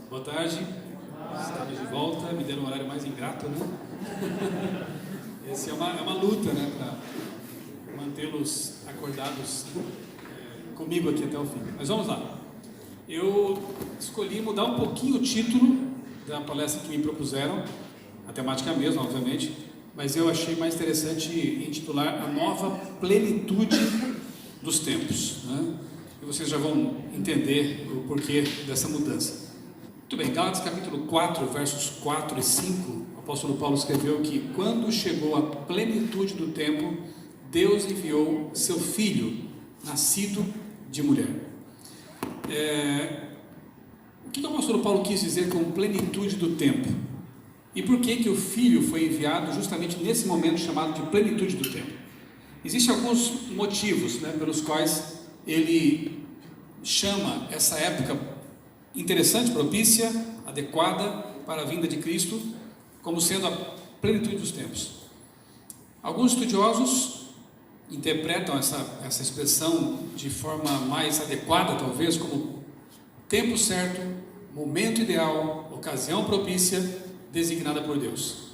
Boa tarde, estamos de volta, me deram um horário mais ingrato, né? Essa é uma luta, né, para mantê-los acordados comigo aqui até o fim. Mas vamos lá. Eu escolhi mudar um pouquinho o título da palestra que me propuseram, a temática é a mesma, obviamente, mas eu achei mais interessante intitular A Nova Plenitude dos Tempos, né? E vocês já vão entender o porquê dessa mudança. Muito bem, Gálatas capítulo 4, versos 4 e 5, o apóstolo Paulo escreveu que quando chegou a plenitude do tempo, Deus enviou seu filho, nascido de mulher. O que o apóstolo Paulo quis dizer com plenitude do tempo? E por que o filho foi enviado justamente nesse momento chamado de plenitude do tempo? Existem alguns motivos, né, pelos quais ele chama essa época interessante, propícia, adequada para a vinda de Cristo, como sendo a plenitude dos tempos. Alguns estudiosos interpretam essa expressão de forma mais adequada, talvez, como tempo certo, momento ideal, ocasião propícia, designada por Deus.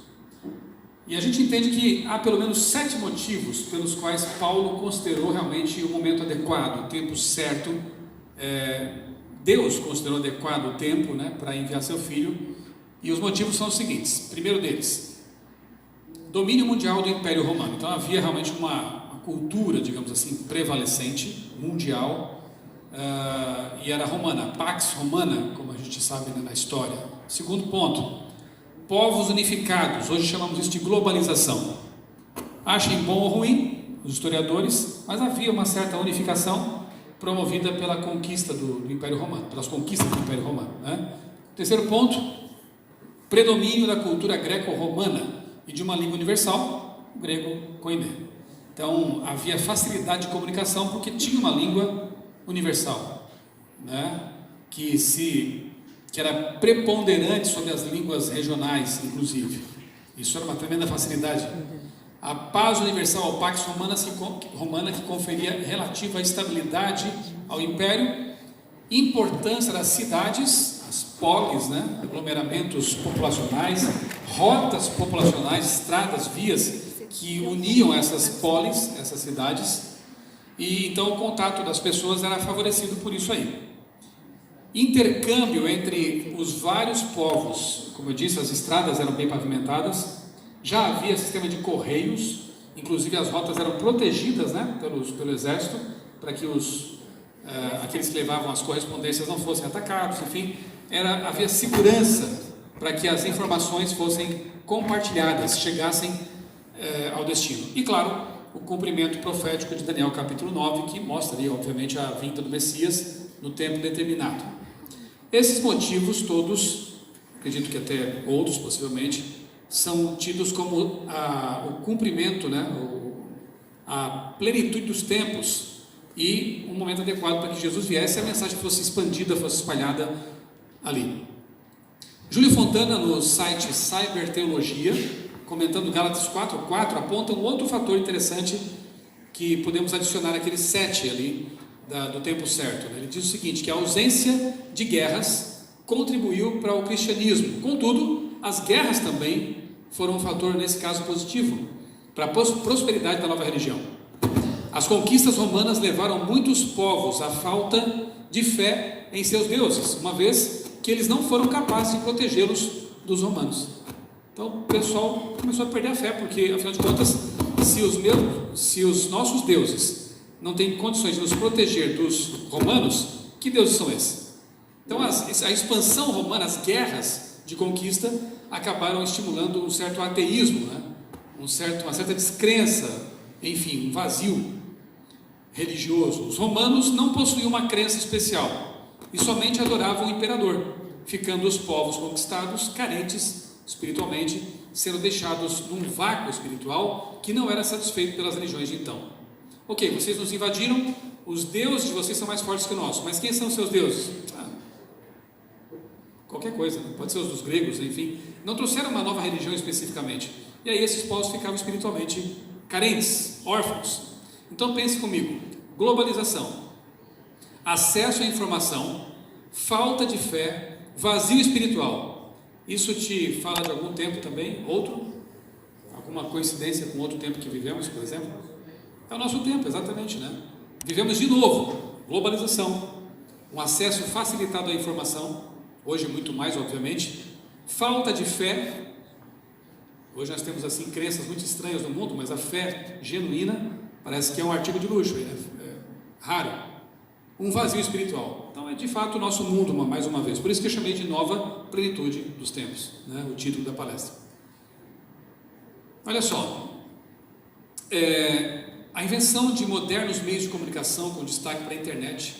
E a gente entende que há pelo menos 7 motivos pelos quais Paulo considerou realmente o momento adequado, o tempo certo. Deus considerou adequado o tempo, né, para enviar seu filho, e os motivos são os seguintes. Primeiro deles, domínio mundial do Império Romano. Então havia realmente uma cultura, digamos assim, prevalecente, mundial, e era romana, Pax Romana, como a gente sabe, né, na história. Segundo ponto, povos unificados, hoje chamamos isso de globalização. Achem bom ou ruim, os historiadores, mas havia uma certa unificação promovida pela conquista do Império Romano, pelas conquistas do Império Romano, né? Terceiro ponto, predomínio da cultura greco-romana e de uma língua universal, o grego koiné. Então havia facilidade de comunicação porque tinha uma língua universal, né? que era preponderante sobre as línguas regionais, inclusive. Isso era uma tremenda facilidade. A paz universal, a Pax Romana, que conferia relativa estabilidade ao Império, importância das cidades, as polis, né, aglomeramentos populacionais, rotas populacionais, estradas, vias que uniam essas polis, essas cidades, e então o contato das pessoas era favorecido por isso aí. Intercâmbio entre os vários povos, como eu disse, as estradas eram bem pavimentadas, já havia sistema de correios, inclusive as rotas eram protegidas, né, pelo exército, para que aqueles que levavam as correspondências não fossem atacados, enfim, havia segurança para que as informações fossem compartilhadas, chegassem ao destino. E claro, o cumprimento profético de Daniel capítulo 9, que mostra ali, obviamente, a vinda do Messias no tempo determinado. Esses motivos todos, acredito que até outros possivelmente, são tidos como o cumprimento, né, a plenitude dos tempos e um momento adequado para que Jesus viesse e a mensagem fosse expandida, fosse espalhada ali. Júlio Fontana, no site Cyberteologia, comentando Gálatas 4:4, aponta um outro fator interessante que podemos adicionar àqueles 7 ali do tempo certo, né? Ele diz o seguinte, que a ausência de guerras contribuiu para o cristianismo. Contudo, as guerras também foram um fator, nesse caso, positivo para a prosperidade da nova religião. As conquistas romanas levaram muitos povos à falta de fé em seus deuses, uma vez que eles não foram capazes de protegê-los dos romanos. Então o pessoal começou a perder a fé, porque afinal de contas, se os nossos deuses não têm condições de nos proteger dos romanos, que deuses são esses? Então a expansão romana, as guerras de conquista, acabaram estimulando um certo ateísmo, né? Uma certa descrença, enfim, um vazio religioso. Os romanos não possuíam uma crença especial e somente adoravam o imperador, ficando os povos conquistados carentes espiritualmente, sendo deixados num vácuo espiritual que não era satisfeito pelas religiões de então. Ok, vocês nos invadiram, os deuses de vocês são mais fortes que o nosso, mas quem são os seus deuses? Qualquer coisa, pode ser os dos gregos, enfim, não trouxeram uma nova religião especificamente, e aí esses povos ficavam espiritualmente carentes, órfãos. Então pense comigo, globalização, acesso à informação, falta de fé, Vazio espiritual. Isso te fala de algum tempo também? Outro? Alguma coincidência com outro tempo que vivemos, por exemplo? É o nosso tempo, exatamente, né? Vivemos de novo, globalização, um acesso facilitado à informação, hoje muito mais, obviamente, falta de fé. Hoje nós temos assim crenças muito estranhas no mundo, mas a fé genuína parece que é um artigo de luxo, né? Raro. Um vazio espiritual. Então é de fato o nosso mundo, mais uma vez. Por isso que eu chamei de nova plenitude dos tempos, né? O título da palestra. Olha só, a invenção de modernos meios de comunicação com destaque para a internet,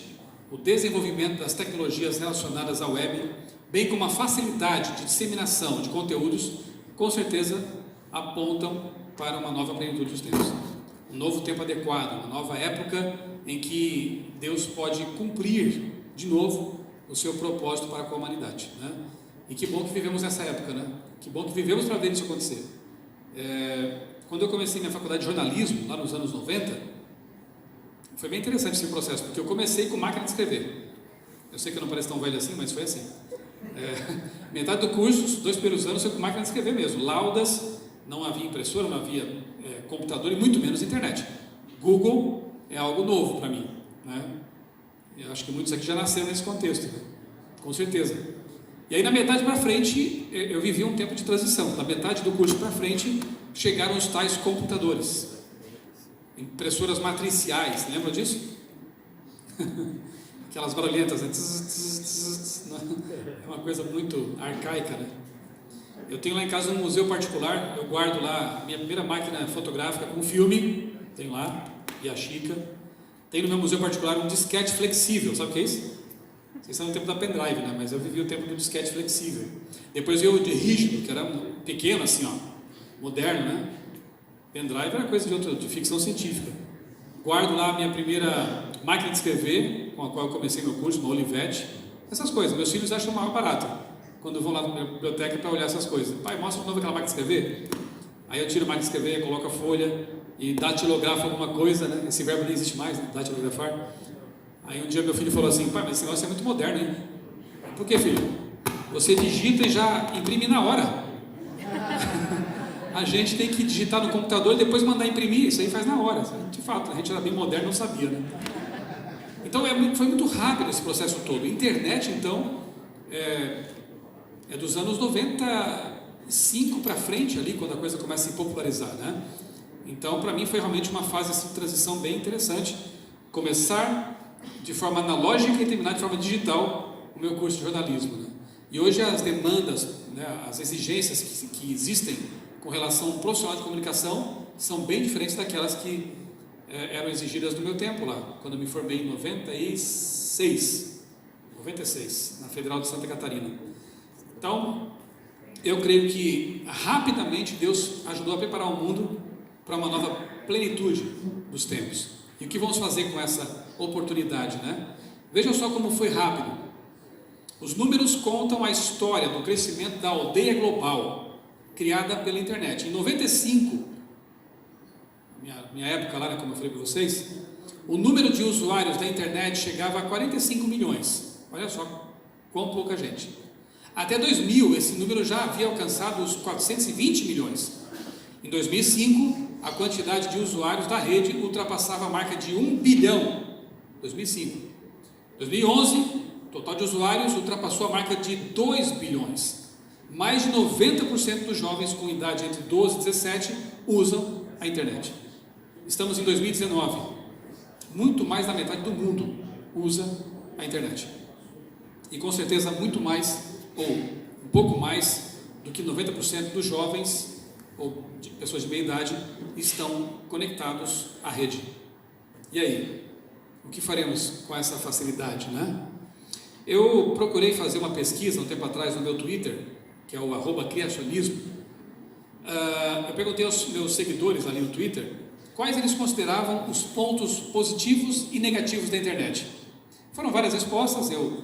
o desenvolvimento das tecnologias relacionadas à web, bem como a facilidade de disseminação de conteúdos, com certeza apontam para uma nova plenitude dos tempos. Um novo tempo adequado, uma nova época em que Deus pode cumprir de novo o seu propósito para com a humanidade, né? E que bom que vivemos nessa época, né? Que bom que vivemos para ver isso acontecer. Quando eu comecei minha faculdade de jornalismo, lá nos anos 90, foi bem interessante esse processo, porque eu comecei com máquina de escrever. Eu sei que eu não pareço tão velho assim, mas foi assim. Metade do curso, os 2 primeiros anos, foi com máquina de escrever mesmo. Laudas, não havia impressora, não havia computador e muito menos internet. Google é algo novo para mim, né? Eu acho que muitos aqui já nasceram nesse contexto, né? Com certeza. E aí na metade para frente, eu vivi um tempo de transição. Da metade do curso para frente, chegaram os tais computadores, impressoras matriciais, lembra disso? Aquelas barulhentas, né? É uma coisa muito arcaica, né? Eu tenho lá em casa um museu particular, eu guardo lá a minha primeira máquina fotográfica com filme, tenho lá, e a Chica. Tenho no meu museu particular um disquete flexível, sabe o que é isso? Vocês são no tempo da pendrive, né? Mas eu vivi o tempo do disquete flexível. Depois veio o de rígido, que era pequeno assim, ó, moderno, né? Pendrive era coisa de ficção científica. Guardo lá a minha primeira máquina de escrever, com a qual eu comecei meu curso, uma Olivetti. Essas coisas, meus filhos acham mais barato quando vão lá na biblioteca para olhar essas coisas. Pai, mostra de novo aquela máquina de escrever. Aí eu tiro a máquina de escrever, coloco a folha e datilografa alguma coisa, né? Esse verbo nem existe mais, né? Datilografar. Aí um dia meu filho falou assim: pai, mas esse negócio é muito moderno, hein? Por que, filho? Você digita e já imprime na hora. A gente tem que digitar no computador e depois mandar imprimir, isso aí faz na hora. De fato, a gente era bem moderno e não sabia, né? Então foi muito rápido esse processo todo. Internet, então, é dos anos 95 para frente ali, quando a coisa começa a se popularizar, né? Então, para mim foi realmente uma fase assim, de transição bem interessante. Começar de forma analógica e terminar de forma digital o meu curso de jornalismo, né? E hoje as demandas, né, as exigências que existem com relação ao profissional de comunicação são bem diferentes daquelas que eram exigidas no meu tempo lá, quando eu me formei em 96, na Federal de Santa Catarina. Então, eu creio que rapidamente Deus ajudou a preparar o mundo para uma nova plenitude dos tempos. E o que vamos fazer com essa oportunidade, né? Vejam só como foi rápido. Os números contam a história do crescimento da aldeia global criada pela internet. Em 95, minha época lá, né, como eu falei para vocês, o número de usuários da internet chegava a 45 milhões. Olha só quão pouca gente. Até 2000, esse número já havia alcançado os 420 milhões. Em 2005, a quantidade de usuários da rede ultrapassava a marca de 1 bilhão. 2005. 2011, o total de usuários ultrapassou a marca de 2 bilhões. Mais de 90% dos jovens com idade entre 12 e 17 usam a internet. Estamos em 2019. Muito mais da metade do mundo usa a internet. E com certeza muito mais, ou um pouco mais, do que 90% dos jovens ou de pessoas de meia idade estão conectados à rede. E aí? O que faremos com essa facilidade, né? Eu procurei fazer uma pesquisa um tempo atrás no meu Twitter, que é o @criacionismo. Eu perguntei aos meus seguidores ali no Twitter quais eles consideravam os pontos positivos e negativos da internet. Foram várias respostas, eu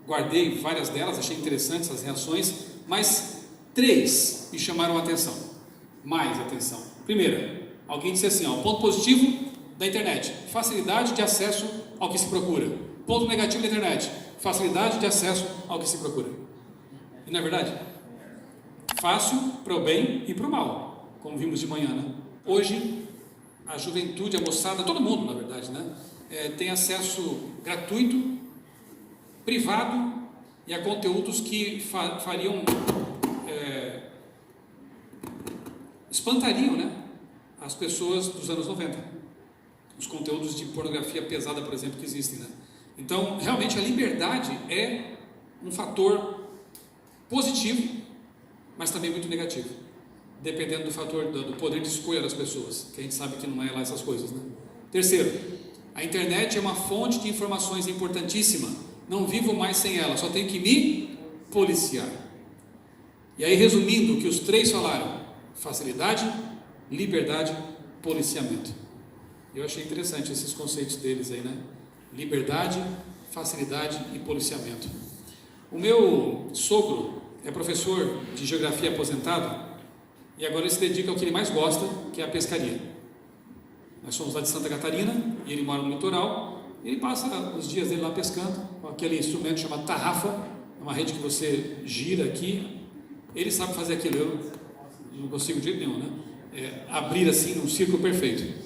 guardei várias delas, achei interessantes as reações, mas 3 me chamaram a atenção, mais atenção. Primeira, alguém disse assim, ó, ponto positivo da internet, facilidade de acesso ao que se procura. Ponto negativo da internet, facilidade de acesso ao que se procura. E não é verdade? Fácil para o bem e para o mal, como vimos de manhã, né? Hoje, a juventude, a moçada, todo mundo, na verdade, né? Tem acesso gratuito, privado e a conteúdos que espantariam, né, as pessoas dos anos 90. Os conteúdos de pornografia pesada, por exemplo, que existem, né? Então, realmente, a liberdade é um fator positivo, mas também muito negativo, dependendo do fator do poder de escolha das pessoas, que a gente sabe que não é lá essas coisas, né? Terceiro, a internet é uma fonte de informações importantíssima. Não vivo mais sem ela, só tenho que me policiar. E aí, resumindo o que os três falaram: facilidade, liberdade, policiamento. Eu achei interessante esses conceitos deles aí, né? Liberdade, facilidade e policiamento. O meu sogro é professor de geografia aposentado e agora ele se dedica ao que ele mais gosta, que é a pescaria. Nós somos lá de Santa Catarina e ele mora no litoral. Ele passa os dias dele lá pescando com aquele instrumento chamado tarrafa, é uma rede que você gira aqui. Ele sabe fazer aquilo, eu não consigo de jeito nenhum, né? Abrir assim num círculo perfeito.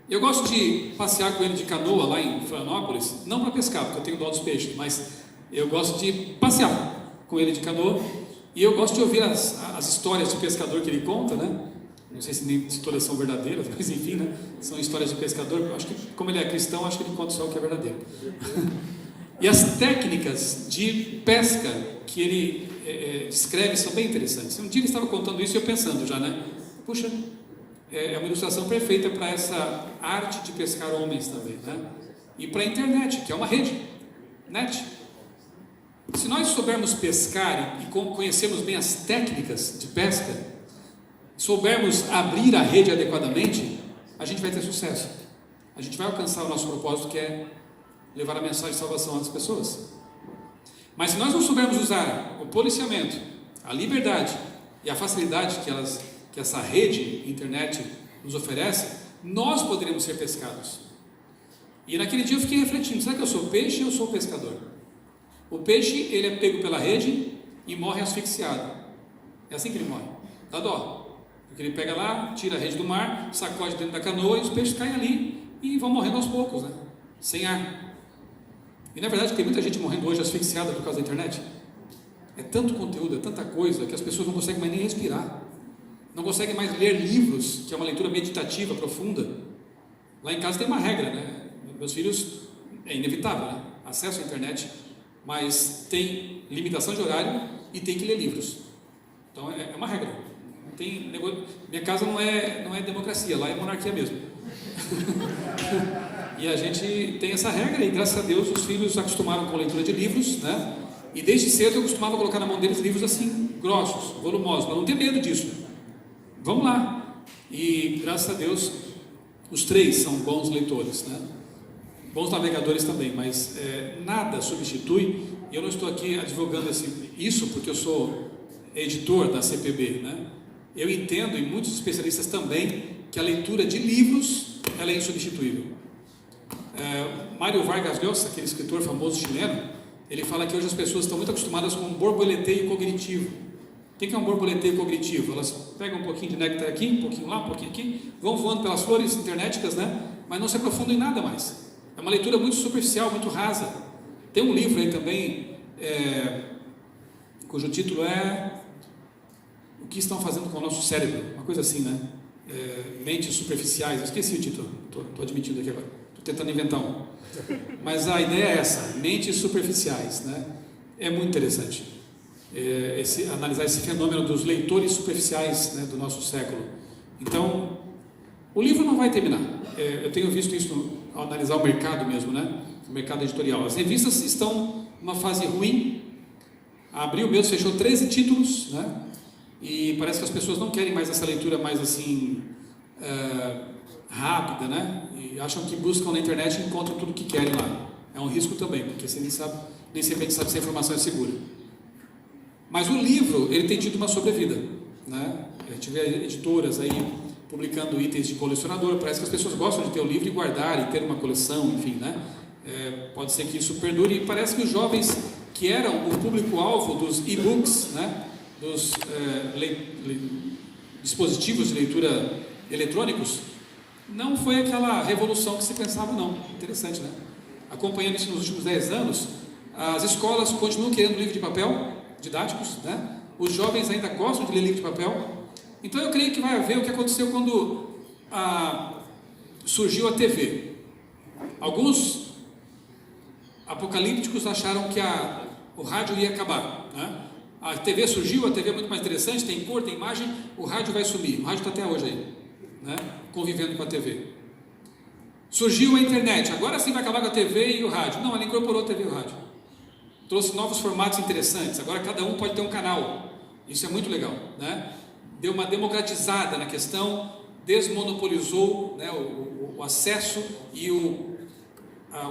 Eu gosto de passear com ele de canoa lá em Florianópolis, não para pescar, porque eu tenho dó dos peixes, mas eu gosto de passear com ele de canoa e eu gosto de ouvir as histórias de pescador que ele conta, né? Não sei se todas são verdadeiras, mas enfim, né? São histórias de pescador. Eu acho que, como ele é cristão, acho que ele conta só o que é verdadeiro. E as técnicas de pesca que ele descreve são bem interessantes. Um dia ele estava contando isso e eu pensando já, né? Puxa, é uma ilustração perfeita para essa arte de pescar homens também, né? E para a internet, que é uma rede, net. Se nós soubermos pescar e conhecermos bem as técnicas de pesca, soubermos abrir a rede adequadamente, a gente vai ter sucesso. A gente vai alcançar o nosso propósito, que é levar a mensagem de salvação às pessoas. Mas se nós não soubermos usar o policiamento, a liberdade e a facilidade que essa rede internet nos oferece, nós poderemos ser pescados. E naquele dia eu fiquei refletindo: será que eu sou peixe ou eu sou pescador? O peixe, ele é pego pela rede e morre asfixiado. É assim que ele morre, dá dó. Porque ele pega lá, tira a rede do mar, sacode dentro da canoa e os peixes caem ali e vão morrendo aos poucos, né? Sem ar. E na verdade tem muita gente morrendo hoje asfixiada por causa da internet. É tanto conteúdo, é tanta coisa que as pessoas não conseguem mais nem respirar. Não conseguem mais ler livros, que é uma leitura meditativa profunda. Lá em casa tem uma regra, né? Meus filhos, é inevitável, né? Acesso à internet, mas tem limitação de horário e tem que ler livros. Então é uma regra. Minha casa não é democracia, lá é monarquia mesmo. E a gente tem essa regra e graças a Deus os filhos acostumaram com a leitura de livros, né? E desde cedo eu costumava colocar na mão deles livros assim, grossos, volumosos, para não ter medo disso. Vamos lá. E graças a Deus os três são bons leitores, né? Bons navegadores também, mas nada substitui. Eu não estou aqui advogando isso porque eu sou editor da CPB, né? Eu entendo, e muitos especialistas também, que a leitura de livros ela é insubstituível. Mário Vargas Llosa, aquele escritor famoso chileno, ele fala que hoje as pessoas estão muito acostumadas com um borboleteio cognitivo. O que é um borboleteio cognitivo? Elas pegam um pouquinho de néctar aqui, um pouquinho lá, um pouquinho aqui, vão voando pelas flores internéticas, né? Mas não se aprofundam em nada mais. É uma leitura muito superficial, muito rasa. Tem um livro aí também, cujo título é O que estão fazendo com o nosso cérebro? Uma coisa assim, né? Mentes superficiais. Eu esqueci o título, estou admitindo aqui agora. Estou tentando inventar um. Mas a ideia é essa, mentes superficiais, né? É muito interessante. Analisar esse fenômeno dos leitores superficiais, né, do nosso século. Então, o livro não vai terminar. Eu tenho visto isso ao analisar o mercado mesmo, né? O mercado editorial. As revistas estão numa fase ruim. A Abril mesmo fechou 13 títulos, né? E parece que as pessoas não querem mais essa leitura mais assim rápida, né? E acham que buscam na internet e encontram tudo o que querem lá. É um risco também, porque você nem sempre a gente sabe se a informação é segura. Mas o livro, ele tem tido uma sobrevida, né? A gente vê editoras aí publicando itens de colecionador. Parece que as pessoas gostam de ter o livro e guardar e ter uma coleção, enfim, né? pode ser que isso perdure, e parece que os jovens que eram o público-alvo dos e-books, né, dos dispositivos de leitura eletrônicos, não foi aquela revolução que se pensava, não. Interessante, né? Acompanhando isso nos últimos 10 anos, as escolas continuam querendo livro de papel, didáticos, né? Os jovens ainda gostam de ler livro de papel. Então eu creio que vai haver o que aconteceu quando surgiu a TV. Alguns apocalípticos acharam que o rádio ia acabar, né? A TV surgiu, a TV é muito mais interessante, tem cor, tem imagem, o rádio vai sumir. O rádio está até hoje aí, né? Convivendo com a TV. Surgiu a internet, agora sim vai acabar com a TV e o rádio. Não, ela incorporou a TV e o rádio. Trouxe novos formatos interessantes, agora cada um pode ter um canal. Isso é muito legal, né? Deu uma democratizada na questão, desmonopolizou, né, o acesso e o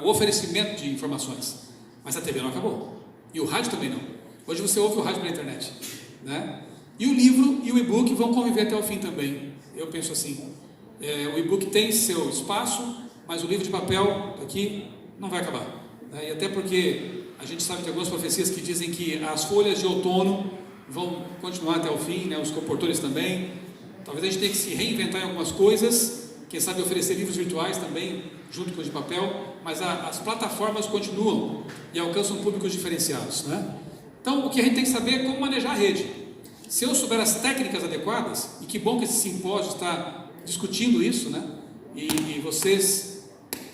oferecimento de informações. Mas a TV não acabou. E o rádio também não. Hoje você ouve o rádio pela internet, né? E o livro e o e-book vão conviver até o fim também. Eu penso assim, o e-book tem seu espaço, mas o livro de papel aqui não vai acabar, né? E até porque a gente sabe de algumas profecias que dizem que as folhas de outono vão continuar até o fim, né? Os comportores também. Talvez a gente tenha que se reinventar em algumas coisas, quem sabe oferecer livros virtuais também, junto com os de papel, mas as plataformas continuam e alcançam públicos diferenciados, né? Então, o que a gente tem que saber é como manejar a rede. Se eu souber as técnicas adequadas, e que bom que esse simpósio está discutindo isso, né? E vocês,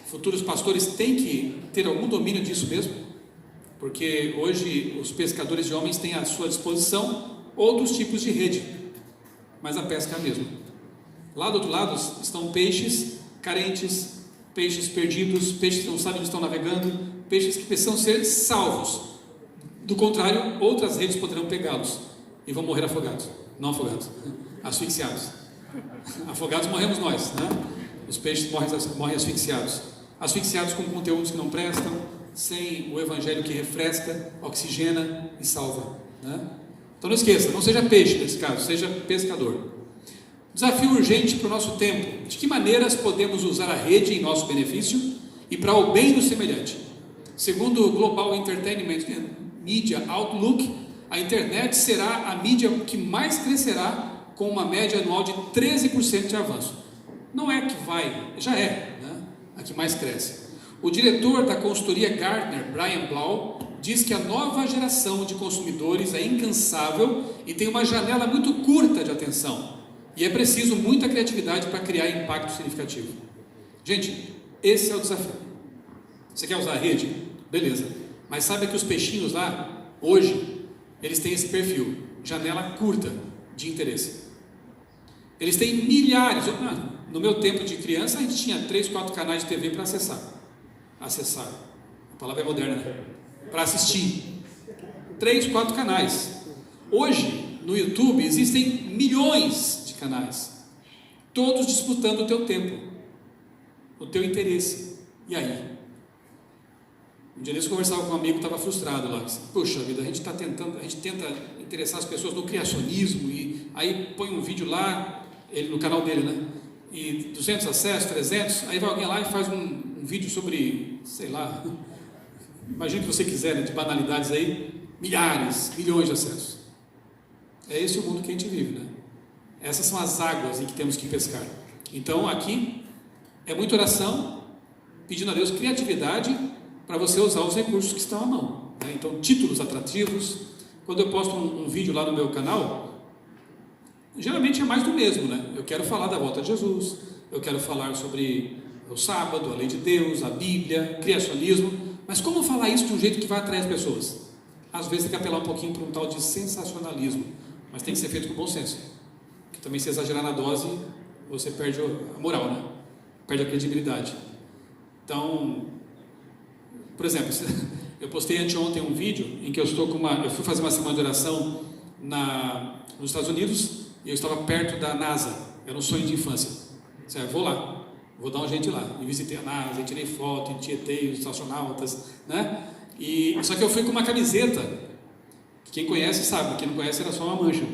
futuros pastores, têm que ter algum domínio disso mesmo, porque hoje os pescadores de homens têm à sua disposição outros tipos de rede, mas a pesca é a mesma. Lá do outro lado estão peixes carentes, peixes perdidos, peixes que não sabem onde estão navegando, peixes que precisam ser salvos. Do contrário, outras redes poderão pegá-los e vão morrer afogados. Não afogados, asfixiados. Afogados morremos nós, né? Os peixes morrem asfixiados. Asfixiados com conteúdos que não prestam, sem o evangelho que refresca, oxigena e salva, né? Então não esqueça, não seja peixe nesse caso, seja pescador. Desafio urgente para o nosso tempo: de que maneiras podemos usar a rede em nosso benefício e para o bem do semelhante? Segundo o Global Entertainment Media Outlook, a internet será a mídia que mais crescerá, com uma média anual de 13% de avanço. Não é que vai, já é, né? A que mais cresce. O diretor da consultoria Gartner, Brian Blau, diz que a nova geração de consumidores é incansável e tem uma janela muito curta de atenção. E é preciso muita criatividade para criar impacto significativo. Gente, esse é o desafio. Você quer usar a rede? Beleza. Mas sabe que os peixinhos lá, hoje, eles têm esse perfil, janela curta de interesse. Eles têm milhares. No meu tempo de criança, a gente tinha 3, 4 canais de TV para acessar. Acessar. A palavra é moderna, né? Para assistir. 3, 4 canais. Hoje, no YouTube, existem milhões de canais. Todos disputando o teu tempo, o teu interesse. E aí? Um dia eu conversava com um amigo que estava frustrado lá. Poxa vida, a gente tenta interessar as pessoas no criacionismo, e aí põe um vídeo lá, ele no canal dele, né? E 200 acessos, 300, aí vai alguém lá e faz um vídeo sobre, sei lá, imagina o que você quiser, né, de banalidades aí, milhares, milhões de acessos. É esse o mundo que a gente vive, né? Essas são as águas em que temos que pescar. Então aqui é muita oração, pedindo a Deus criatividade para você usar os recursos que estão à mão, né? Então, títulos atrativos. Quando eu posto um vídeo lá no meu canal, geralmente é mais do mesmo, né? Eu quero falar da volta de Jesus, eu quero falar sobre o sábado, a lei de Deus, a Bíblia, criacionismo, mas como falar isso de um jeito que vai atrair as pessoas? Às vezes tem que apelar um pouquinho para um tal de sensacionalismo, mas tem que ser feito com bom senso, porque também se exagerar na dose, você perde a moral, né? Perde a credibilidade. Então, por exemplo, eu postei anteontem um vídeo em que eu fui fazer uma semana de oração nos Estados Unidos, e eu estava perto da NASA. Era um sonho de infância. Eu vou lá, vou dar um jeito lá. E visitei a NASA, e tirei foto, e tietei os astronautas, né? Só que eu fui com uma camiseta, quem conhece sabe, quem não conhece era só uma mancha,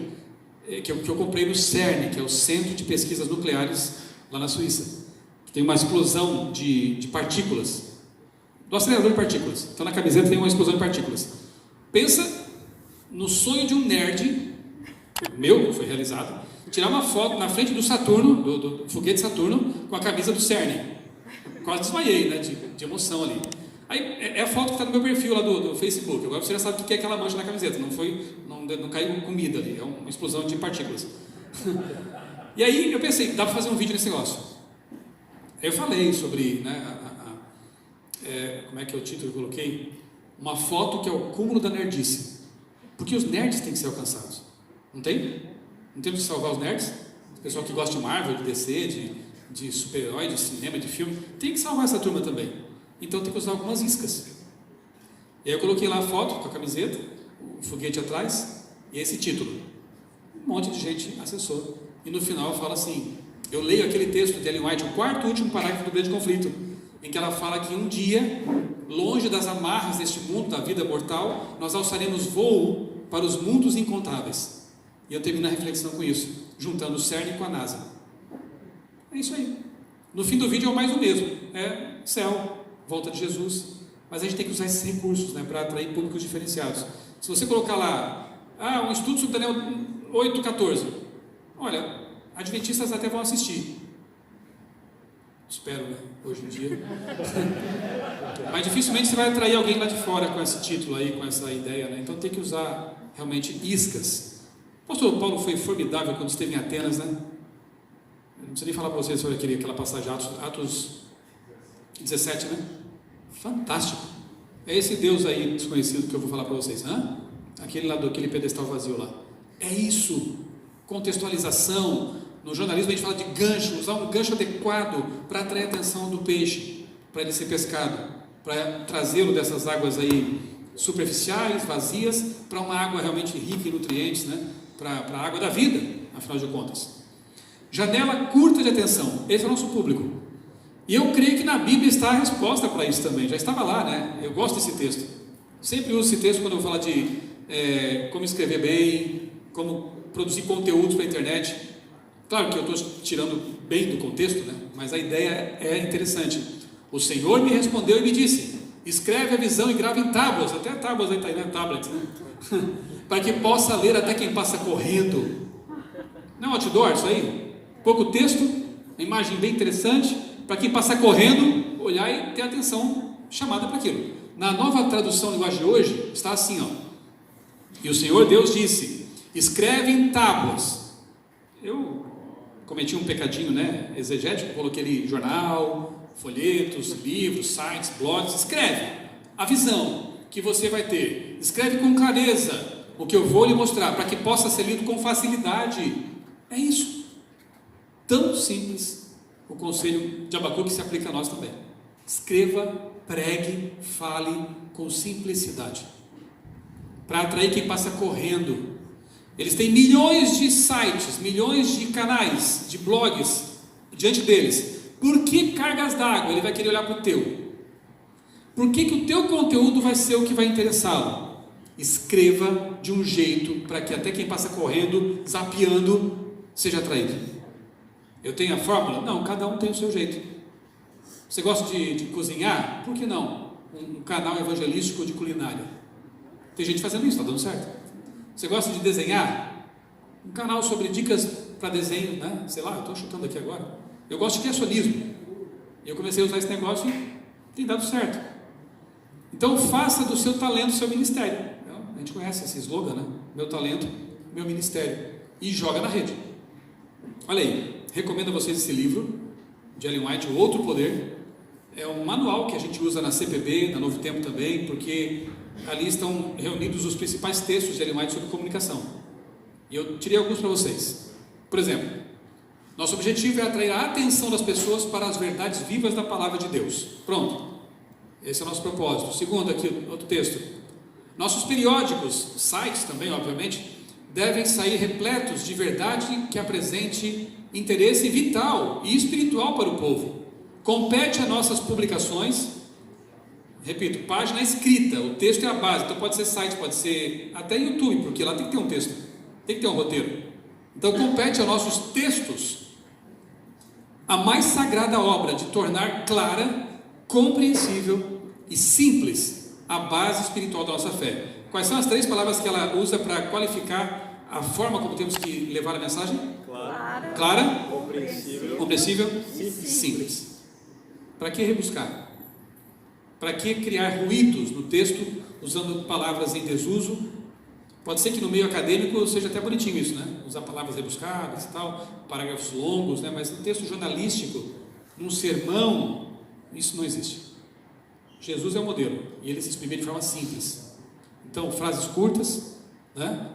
que eu comprei no CERN, que é o Centro de Pesquisas Nucleares lá na Suíça, que tem uma explosão de partículas do acelerador de partículas. Então na camiseta tem uma explosão de partículas. Pensa no sonho de um nerd, meu, que foi realizado, tirar uma foto na frente do Saturno, do foguete Saturno, com a camisa do CERN. Quase desmaiei, né, de emoção ali. Aí é a foto que está no meu perfil lá do Facebook. Agora você já sabe o que é aquela mancha na camiseta. Não caiu comida ali, é uma explosão de partículas. E aí eu pensei, dá para fazer um vídeo nesse negócio. Aí eu falei sobre, né, como é que é o título que eu coloquei? Uma foto que é o cúmulo da nerdice. Porque os nerds têm que ser alcançados. Não tem? Não temos que salvar os nerds? O pessoal que gosta de Marvel, de DC, de super-herói, de cinema, de filme, tem que salvar essa turma também. Então tem que usar algumas iscas. E aí eu coloquei lá a foto com a camiseta, o foguete atrás, e esse título. Um monte de gente acessou. E no final eu falo assim, eu leio aquele texto de Ellen White, o quarto e último parágrafo do Grande Conflito, em que ela fala que um dia, longe das amarras deste mundo, da vida mortal, nós alçaremos voo para os mundos incontáveis. E eu termino a reflexão com isso, juntando o CERN com a NASA. É isso aí. No fim do vídeo é mais o mesmo. É céu, volta de Jesus. Mas a gente tem que usar esses recursos, né, para atrair públicos diferenciados. Se você colocar lá, um estudo sobre Daniel 8,14. Olha, adventistas até vão assistir. Espero, né? Hoje em dia. Mas dificilmente você vai atrair alguém lá de fora com esse título aí, com essa ideia, né? Então tem que usar realmente iscas. O apóstolo Paulo foi formidável quando esteve em Atenas, né? Eu não preciso nem falar para vocês sobre aquela passagem, Atos 17, né? Fantástico. É esse Deus aí desconhecido que eu vou falar para vocês. Aquele lá aquele pedestal vazio lá. É isso. Contextualização. No jornalismo a gente fala de gancho, usar um gancho adequado para atrair a atenção do peixe, para ele ser pescado, para trazê-lo dessas águas aí superficiais, vazias, para uma água realmente rica em nutrientes, né? Para a água da vida, afinal de contas. Janela curta de atenção, esse é o nosso público. E eu creio que na Bíblia está a resposta para isso também, já estava lá, né? Eu gosto desse texto, sempre uso esse texto quando eu vou falar de como escrever bem, como produzir conteúdos para a internet. Claro que eu estou tirando bem do contexto, né? Mas a ideia é interessante. O Senhor me respondeu e me disse, escreve a visão e grava em tábuas, até tábuas aí está aí, né? Tablets, né? Para que possa ler até quem passa correndo. Não é outdoor isso aí? Pouco texto, uma imagem bem interessante, para quem passa correndo, olhar e ter atenção chamada para aquilo. Na nova tradução linguagem de hoje, está assim, e o Senhor Deus disse, escreve em tábuas. Eu cometi um pecadinho, né, exegético, coloquei ali jornal, folhetos, livros, sites, blogs. Escreve a visão que você vai ter, escreve com clareza o que eu vou lhe mostrar, para que possa ser lido com facilidade. É isso, tão simples o conselho de Abacuque se aplica a nós também. Escreva, pregue, fale com simplicidade, para atrair quem passa correndo. Eles têm milhões de sites, milhões de canais, de blogs diante deles. Por que cargas d'água ele vai querer olhar para o teu? Por que o teu conteúdo vai ser o que vai interessá-lo? Escreva de um jeito para que até quem passa correndo, zapeando, seja atraído. Eu tenho a fórmula? Não, cada um tem o seu jeito. Você gosta de cozinhar? Por que não? Um canal evangelístico de culinária. Tem gente fazendo isso, está dando certo. Você gosta de desenhar? Um canal sobre dicas para desenho, né? Sei lá, eu estou chutando aqui agora. Eu gosto de criacionismo. Eu comecei a usar esse negócio e tem dado certo. Então faça do seu talento seu ministério. A gente conhece esse slogan, né? Meu talento, meu ministério. E joga na rede. Olha aí, recomendo a vocês esse livro de Ellen White, O Outro Poder. É um manual que a gente usa na CPB, na Novo Tempo também, porque ali estão reunidos os principais textos de Ellen White sobre comunicação. E eu tirei alguns para vocês. Por exemplo, nosso objetivo é atrair a atenção das pessoas para as verdades vivas da palavra de Deus. Pronto. Esse é o nosso propósito. Segundo aqui, outro texto. Nossos periódicos, sites também, obviamente, devem sair repletos de verdade que apresente interesse vital e espiritual para o povo. Compete a nossas publicações, repito, página escrita, o texto é a base, então pode ser site, pode ser até YouTube, porque lá tem que ter um texto, tem que ter um roteiro. Então compete a nossos textos a mais sagrada obra de tornar clara, compreensível e simples a base espiritual da nossa fé. Quais são as 3 palavras que ela usa para qualificar a forma como temos que levar a mensagem? Clara, compreensível, simples. Para que rebuscar? Para que criar ruídos no texto usando palavras em desuso? Pode ser que no meio acadêmico seja até bonitinho isso, né? Usar palavras rebuscadas e tal, parágrafos longos, né? Mas no texto jornalístico, num sermão, isso não existe. Jesus é o modelo e ele se exprime de forma simples. Então, frases curtas, né?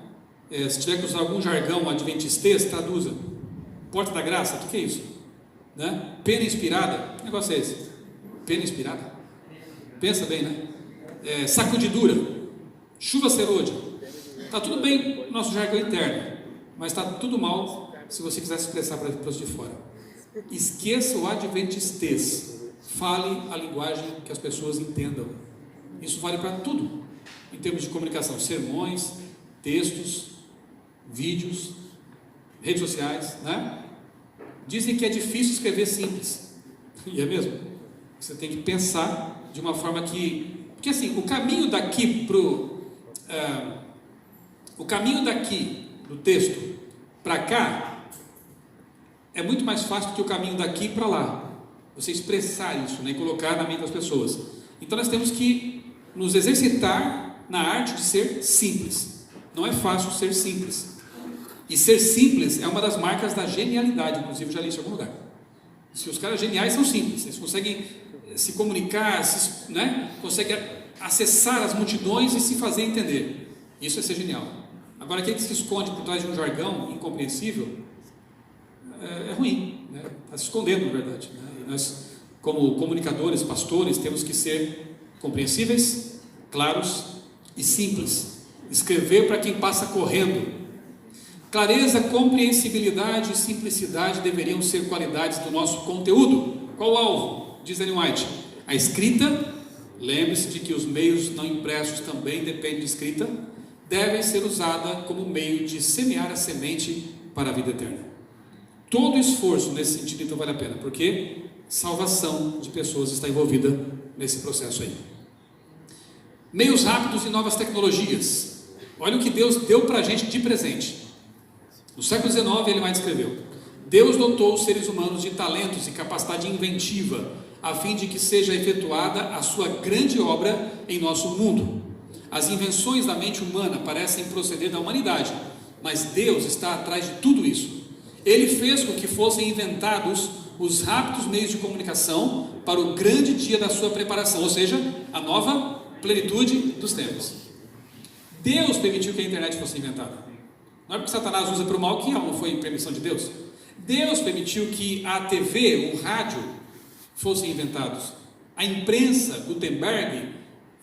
Se tiver que usar algum jargão adventistês, traduza. Porta da graça, o que é isso? Né? Pena inspirada, que negócio é esse? Pena inspirada? Pensa bem, né? Sacudidura, chuva serôdia. Está tudo bem no nosso jargão interno, mas está tudo mal se você quiser se expressar para os de fora. Esqueça o adventistês. Fale a linguagem que as pessoas entendam. Isso vale para tudo, em termos de comunicação: sermões, textos, vídeos, redes sociais, né? Dizem que é difícil escrever simples, e é mesmo. Você tem que pensar de uma forma que... Porque assim, o caminho daqui do texto para cá é muito mais fácil do que o caminho daqui para lá. Você expressar isso, né, e colocar na mente das pessoas. Então nós temos que nos exercitar na arte de ser simples. Não é fácil ser simples. E ser simples é uma das marcas da genialidade, inclusive já li isso em algum lugar. Se os caras geniais são simples, eles conseguem se comunicar, né, conseguem acessar as multidões e se fazer entender. Isso é ser genial. Agora, aquele que se esconde por trás de um jargão incompreensível é ruim, né? Está se escondendo, na verdade, né? E nós, como comunicadores, pastores, temos que ser compreensíveis, claros e simples. Escrever para quem passa correndo. Clareza, compreensibilidade e simplicidade deveriam ser qualidades do nosso conteúdo. Qual o alvo? Diz Ellen White: a escrita. Lembre-se de que os meios não impressos também dependem de escrita. Devem ser usada como meio de semear a semente para a vida eterna. Todo esforço nesse sentido então vale a pena, porque salvação de pessoas está envolvida nesse processo aí. Meios rápidos e novas tecnologias. Olha o que Deus deu para a gente de presente. No século XIX, ele mais escreveu: Deus dotou os seres humanos de talentos e capacidade inventiva, a fim de que seja efetuada a sua grande obra em nosso mundo. As invenções da mente humana parecem proceder da humanidade, mas Deus está atrás de tudo isso. Ele fez com que fossem inventados os rápidos meios de comunicação para o grande dia da sua preparação, ou seja, a nova plenitude dos tempos. Deus permitiu que a internet fosse inventada. Não é porque Satanás usa para o mal que ela não foi em permissão de Deus. Deus permitiu que a TV, o rádio, fossem inventados. A imprensa, Gutenberg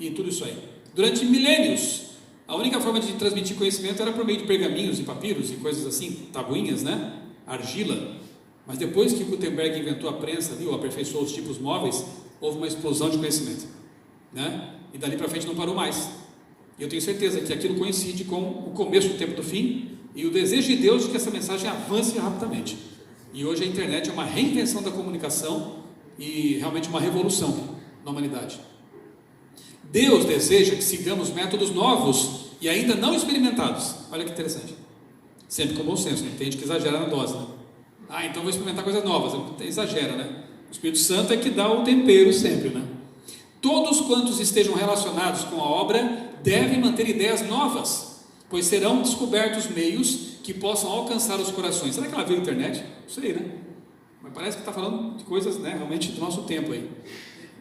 e tudo isso aí. Durante milênios, a única forma de transmitir conhecimento era por meio de pergaminhos e papiros e coisas assim, tabuinhas, né? Argila. Mas depois que Gutenberg inventou a prensa, aperfeiçoou os tipos móveis, houve uma explosão de conhecimento, né? E dali para frente não parou mais. E eu tenho certeza que aquilo coincide com o começo do tempo do fim e o desejo de Deus de que essa mensagem avance rapidamente. E hoje a internet é uma reinvenção da comunicação e realmente uma revolução na humanidade. Deus deseja que sigamos métodos novos e ainda não experimentados. Olha que interessante. Sempre com bom senso, né? Tem gente que exagera na dose, né? Então vou experimentar coisas novas. Exagera, né? O Espírito Santo é que dá o tempero sempre, né? Todos quantos estejam relacionados com a obra devem manter ideias novas, pois serão descobertos meios que possam alcançar os corações. Será que ela viu a internet? Não sei, né? Mas parece que está falando de coisas, né, realmente do nosso tempo aí.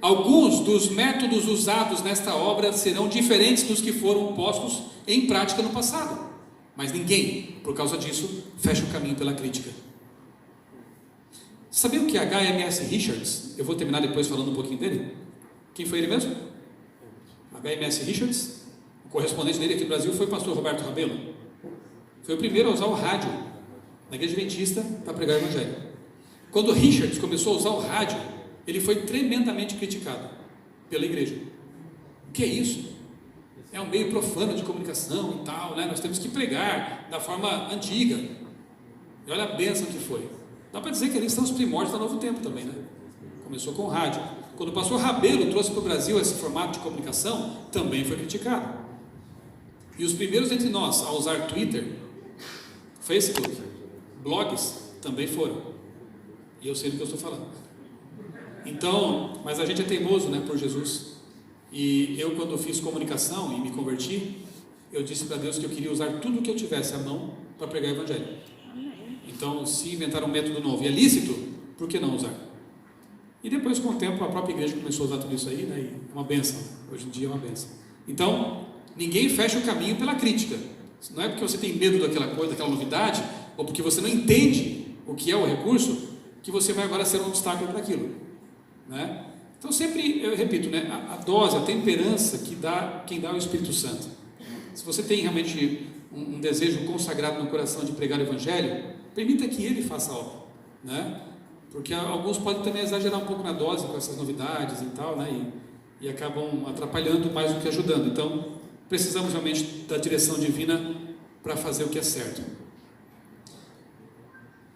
Alguns dos métodos usados nesta obra serão diferentes dos que foram postos em prática no passado, mas ninguém, por causa disso, fecha o caminho pela crítica. Sabia o que é H.M.S. Richards? Eu vou terminar depois falando um pouquinho dele. Quem foi ele mesmo? H.M.S. Richards. O correspondente dele aqui no Brasil foi o pastor Roberto Rabelo. Foi o primeiro a usar o rádio na igreja adventista para pregar o evangelho. Quando Richards começou a usar o rádio, ele foi tremendamente criticado pela igreja. O que é isso? É um meio profano de comunicação e tal, né? Nós temos que pregar da forma antiga. E olha a bênção que foi. Dá para dizer que ali estão os primórdios do novo tempo também, né? Começou com o rádio. Quando o pastor Rabelo trouxe para o Brasil esse formato de comunicação, também foi criticado. E os primeiros entre nós a usar Twitter, Facebook, blogs, também foram. E eu sei do que eu estou falando. Então, mas a gente é teimoso, né, por Jesus. E eu, quando fiz comunicação e me converti, eu disse para Deus que eu queria usar tudo que eu tivesse à mão para pregar o Evangelho. Então, se inventar um método novo e é lícito, por que não usar? E depois, com o tempo, a própria igreja começou a usar tudo isso aí, né? E é uma bênção. Hoje em dia é uma bênção. Então, ninguém fecha o caminho pela crítica. Não é porque você tem medo daquela coisa, daquela novidade, ou porque você não entende o que é o recurso, que você vai agora ser um obstáculo para aquilo, né? Então, sempre, eu repito, né? A dose, a temperança que dá, quem dá é o Espírito Santo. Se você tem realmente um desejo consagrado no coração de pregar o Evangelho, permita que Ele faça a obra, né? Porque alguns podem também exagerar um pouco na dose com essas novidades e tal, né? E acabam atrapalhando mais do que ajudando. Então, precisamos realmente da direção divina para fazer o que é certo.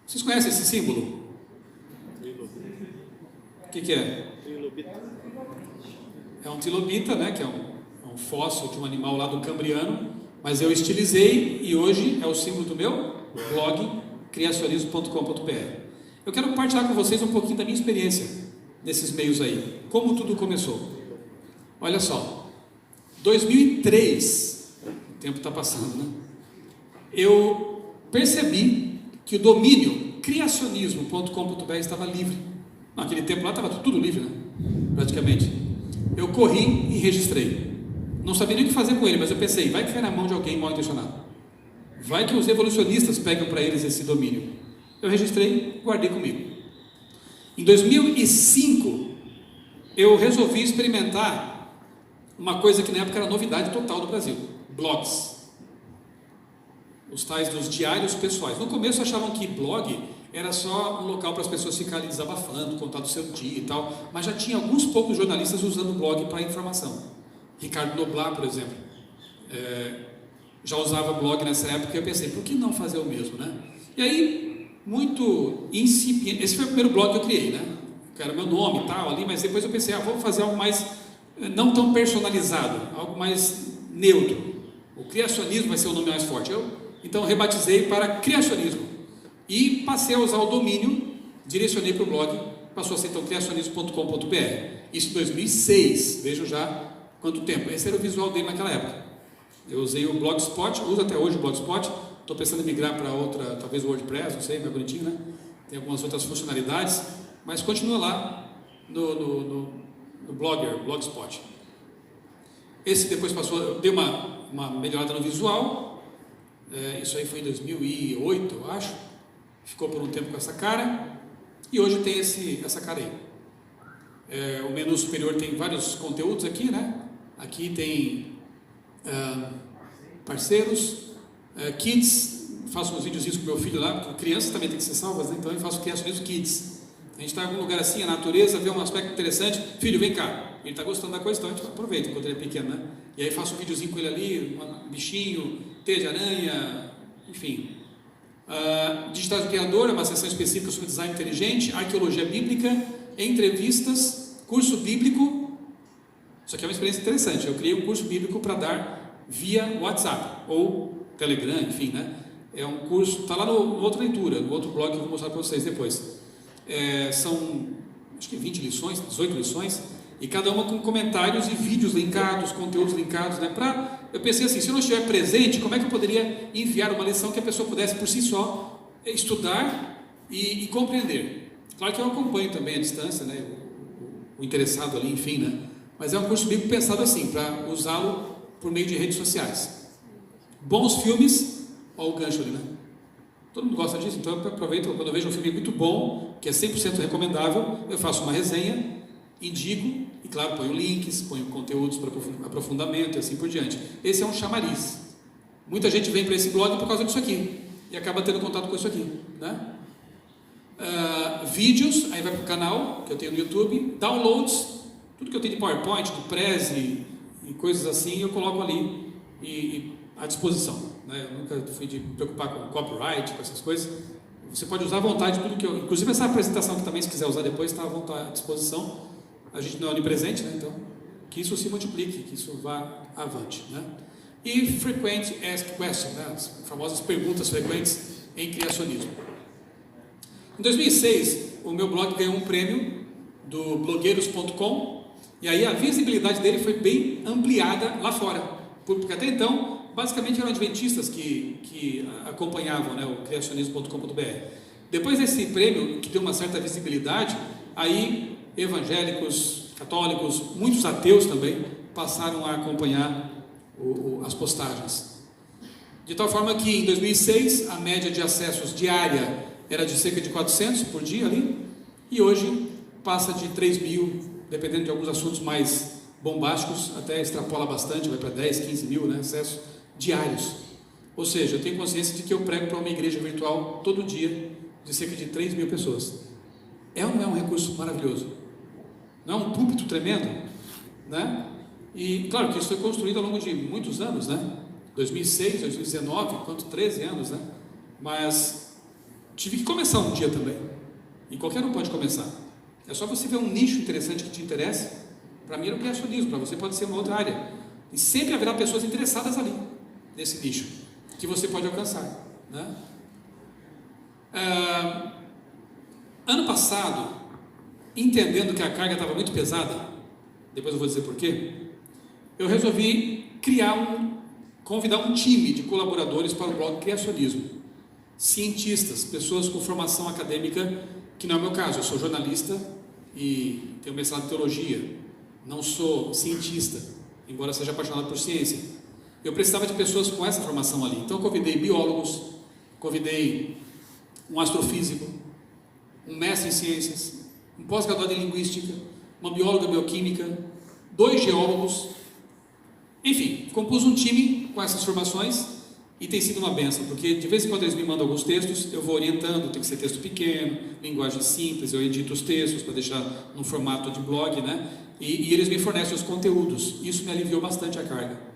Vocês conhecem esse símbolo? O que é? É um trilobita, né? Que é um fóssil de um animal lá do Cambriano, mas eu estilizei e hoje é o símbolo do meu blog, criacionismo.com.br. Eu quero compartilhar com vocês um pouquinho da minha experiência nesses meios aí, como tudo começou. Olha só, 2003, o tempo está passando, né? Eu percebi que o domínio criacionismo.com.br estava livre. Naquele tempo lá estava tudo livre, né? Praticamente. Eu corri e registrei. Não sabia nem o que fazer com ele, mas eu pensei, vai que cai na mão de alguém mal intencionado. Vai que os evolucionistas pegam para eles esse domínio. Eu registrei, guardei comigo. Em 2005, eu resolvi experimentar uma coisa que na época era novidade total no Brasil: blogs. Os tais dos diários pessoais. No começo achavam que blog era só um local para as pessoas ficarem desabafando, contar do seu dia e tal, mas já tinha alguns poucos jornalistas usando o blog para informação. Ricardo Noblat, por exemplo, já usava blog nessa época, e eu pensei, por que não fazer o mesmo, né? E aí, muito incipiente, esse foi o primeiro blog que eu criei, né? Que era meu nome e tal ali, mas depois eu pensei, vamos fazer algo mais, não tão personalizado, algo mais neutro. O criacionismo vai ser o nome mais forte. Então rebatizei para criacionismo e passei a usar o domínio, direcionei para o blog, passou a ser então criacionismo.com.br. Isso em 2006, vejam já quanto tempo. Esse era o visual dele naquela época. Eu usei o Blogspot, uso até hoje o Blogspot, estou pensando em migrar para outra, talvez o WordPress, não sei, mais bonitinho, né? Tem algumas outras funcionalidades, mas continua lá no Blogger, Blogspot. Esse depois passou, deu uma melhorada no visual, isso aí foi em 2008, eu acho, ficou por um tempo com essa cara, e hoje tem essa cara aí. O menu superior tem vários conteúdos aqui, né? Aqui tem parceiros, kids, faço uns videozinhos com meu filho lá, porque crianças também tem que ser salvas, né? Então eu faço criacionismo kids. A gente está em algum lugar assim, a natureza, vê um aspecto interessante, filho, vem cá. Ele está gostando da coisa, então a gente aproveita enquanto ele é pequeno, né? E aí faço um videozinho com ele ali, um bichinho, teia de aranha, enfim. Digital Criador é uma sessão específica sobre design inteligente, arqueologia bíblica, entrevistas, curso bíblico. Isso aqui é uma experiência interessante. Eu criei um curso bíblico para dar via WhatsApp ou Telegram, enfim, né? É um curso, está lá no outra leitura, no outro blog que eu vou mostrar para vocês depois. São, acho que 20 lições, 18 lições, e cada uma com comentários e vídeos linkados, conteúdos linkados, né? Eu pensei assim, se eu não estiver presente, como é que eu poderia enviar uma lição que a pessoa pudesse por si só estudar e compreender? Claro que eu acompanho também à distância, né? O interessado ali, enfim, né? Mas é um curso bíblico pensado assim, para usá-lo por meio de redes sociais. Bons filmes, olha o gancho ali, né? Todo mundo gosta disso, então eu aproveito, quando eu vejo um filme muito bom, que é 100% recomendável, eu faço uma resenha, indico, e claro, ponho links, ponho conteúdos para aprofundamento e assim por diante. Esse é um chamariz. Muita gente vem para esse blog por causa disso aqui, e acaba tendo contato com isso aqui, né? Vídeos, aí vai para o canal, que eu tenho no YouTube, downloads, tudo que eu tenho de PowerPoint, de Prezi e coisas assim, eu coloco ali e à disposição, né? Eu nunca fui de preocupar com copyright, com essas coisas. Você pode usar à vontade tudo que eu... Inclusive essa apresentação que também, se quiser usar depois, está à vontade, à disposição. a gente não é onipresente, né? Então, que isso se multiplique, que isso vá avante, né? E frequent asked questions, né? As famosas perguntas frequentes em criacionismo. Em 2006, o meu blog ganhou um prêmio do blogueiros.com, e aí a visibilidade dele foi bem ampliada lá fora, porque até então, basicamente eram adventistas que acompanhavam, né, o criacionismo.com.br. Depois desse prêmio, que deu uma certa visibilidade, aí evangélicos, católicos, muitos ateus também, passaram a acompanhar as postagens. De tal forma que em 2006, a média de acessos diária era de cerca de 400 por dia ali, e hoje passa de 3 mil, dependendo de alguns assuntos mais bombásticos, até extrapola bastante, vai para 10, 15 mil, né, acessos diários. Ou seja, eu tenho consciência de que eu prego para uma igreja virtual todo dia, de cerca de 3 mil pessoas. É ou não é um recurso maravilhoso? Não é um púlpito tremendo? Né? E claro que isso foi construído ao longo de muitos anos, né? 2006, 2019, quanto 13 anos, né? Mas tive que começar um dia também. E qualquer um pode começar. É só você ver um nicho interessante que te interesse. Para mim era o criacionismo, para você pode ser uma outra área. E sempre haverá pessoas interessadas ali, nesse nicho, que você pode alcançar, né? Ano passado, entendendo que a carga estava muito pesada, depois eu vou dizer porquê, eu resolvi convidar um time de colaboradores para o blog Criacionismo. Cientistas, pessoas com formação acadêmica, que não é o meu caso. Eu sou jornalista e tenho mestrado em teologia, não sou cientista, embora seja apaixonado por ciência. Eu precisava de pessoas com essa formação ali, então eu convidei biólogos, convidei um astrofísico, um mestre em ciências, um pós-graduado em linguística, uma bióloga bioquímica, 2 geólogos, enfim, compus um time com essas formações e tem sido uma benção, porque de vez em quando eles me mandam alguns textos, eu vou orientando, tem que ser texto pequeno, linguagem simples, eu edito os textos para deixar no formato de blog, né? E eles me fornecem os conteúdos, isso me aliviou bastante a carga.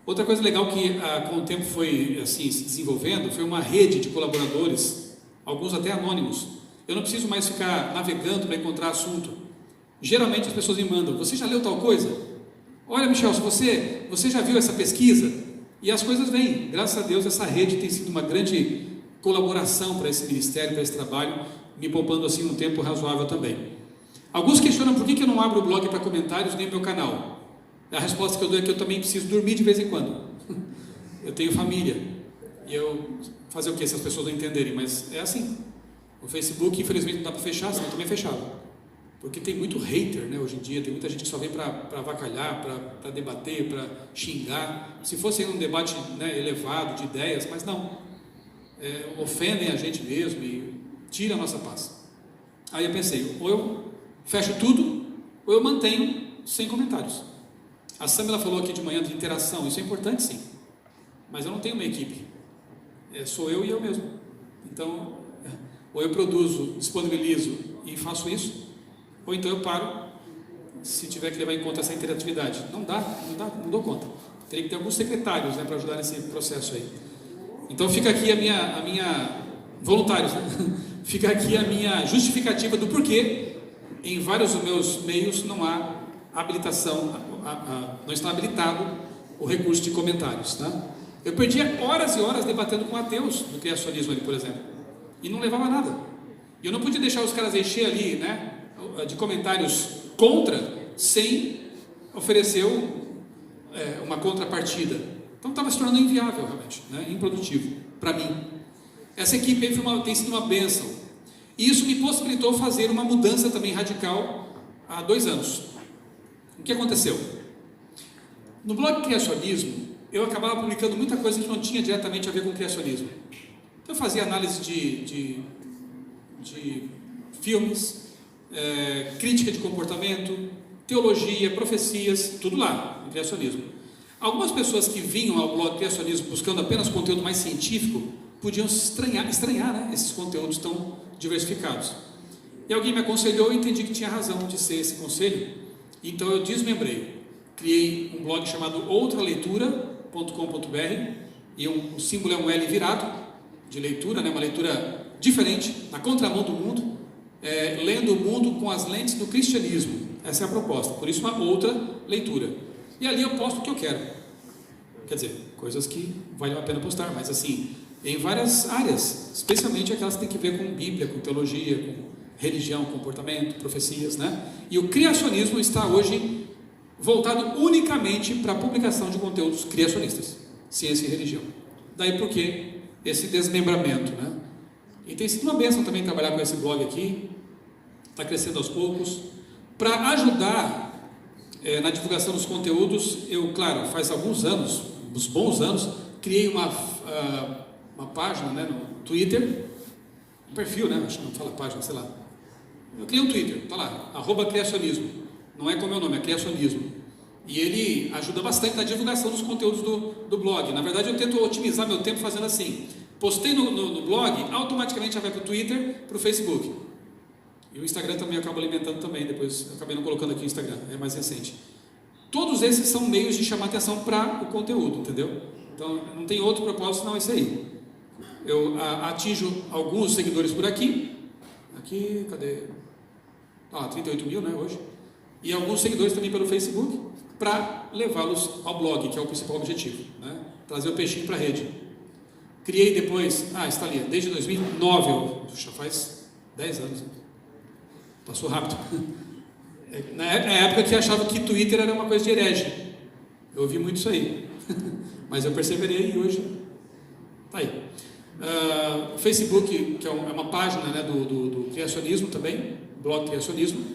Outra coisa legal que com o tempo foi assim, se desenvolvendo, foi uma rede de colaboradores, alguns até anônimos. Eu não preciso mais ficar navegando para encontrar assunto. Geralmente as pessoas me mandam: você já leu tal coisa? Olha, Michel, você já viu essa pesquisa? E as coisas vêm. Graças a Deus essa rede tem sido uma grande colaboração para esse ministério, para esse trabalho, me poupando assim um tempo razoável também. Alguns questionam por que eu não abro o blog para comentários nem o meu canal. A resposta que eu dou é que eu também preciso dormir de vez em quando. Eu tenho família. E eu fazer o que se as pessoas não entenderem, mas é assim. O Facebook, infelizmente, não dá para fechar, senão eu também fechava. Porque tem muito hater, né, hoje em dia, tem muita gente que só vem para avacalhar, para debater, para xingar. Se fosse um debate, né, elevado de ideias, mas não. Ofendem a gente mesmo e tiram a nossa paz. Aí eu pensei, ou eu fecho tudo, ou eu mantenho sem comentários. A Samila falou aqui de manhã de interação, isso é importante sim, mas eu não tenho uma equipe, sou eu e eu mesmo. Então, ou eu produzo, disponibilizo e faço isso, ou então eu paro, se tiver que levar em conta essa interatividade. Não dou conta. Teria que ter alguns secretários, né, para ajudar nesse processo aí. Então fica aqui a minha voluntários, né? Fica aqui a minha justificativa do porquê em vários dos meus meios não há habilitação, não está habilitado o recurso de comentários, tá? Eu perdia horas e horas debatendo com ateus do criacionismo ali, por exemplo, e não levava nada. E eu não podia deixar os caras encher ali, né, de comentários contra, sem oferecer uma contrapartida. Então estava se tornando inviável realmente, né, improdutivo para mim. Essa equipe aí tem sido uma bênção. E isso me possibilitou fazer uma mudança também radical há 2 anos. O que aconteceu? No blog Criacionismo, eu acabava publicando muita coisa que não tinha diretamente a ver com criacionismo. Então, eu fazia análise de filmes, crítica de comportamento, teologia, profecias, tudo lá, no criacionismo. Algumas pessoas que vinham ao blog Criacionismo buscando apenas conteúdo mais científico, podiam estranhar, né, esses conteúdos tão diversificados. E alguém me aconselhou e entendi que tinha razão de ser esse conselho. Então eu desmembrei, criei um blog chamado outraleitura.com.br e o símbolo é um L virado, de leitura, né, uma leitura diferente, na contramão do mundo, lendo o mundo com as lentes do cristianismo. Essa é a proposta, por isso uma outra leitura. E ali eu posto o que eu quero. Quer dizer, coisas que valem a pena postar, mas assim, em várias áreas, especialmente aquelas que têm que ver com Bíblia, com teologia, com religião, comportamento, profecias, né? E o criacionismo está hoje voltado unicamente para a publicação de conteúdos criacionistas, ciência e religião. Daí porque esse desmembramento, né? E tem sido uma bênção também trabalhar com esse blog aqui, está crescendo aos poucos. Para ajudar na divulgação dos conteúdos, eu, claro, faz alguns anos, uns bons anos, criei uma página, né, no Twitter, um perfil, né, acho que não fala página, sei lá. Eu criei um Twitter, está lá, @criacionismo, não é com o meu nome, é criacionismo. E ele ajuda bastante na divulgação dos conteúdos do blog. Na verdade, eu tento otimizar meu tempo fazendo assim. Postei no blog, automaticamente já vai para o Twitter, para o Facebook. E o Instagram também eu acabo alimentando também, depois eu acabei não colocando aqui o Instagram, é mais recente. Todos esses são meios de chamar atenção para o conteúdo, entendeu? Então, não tem outro propósito senão esse aí. Eu atinjo alguns seguidores por aqui. Aqui, cadê? 38 mil, né, hoje. E alguns seguidores também pelo Facebook, para levá-los ao blog, que é o principal objetivo, né? Trazer o peixinho para a rede. Criei depois, está ali, desde 2009, já faz 10 anos, né? Passou rápido. Na época que achava que Twitter era uma coisa de herege. Eu ouvi muito isso aí. Mas eu perseverei e hoje está aí. O Facebook, que é uma página, né, do criacionismo também, blog criacionismo.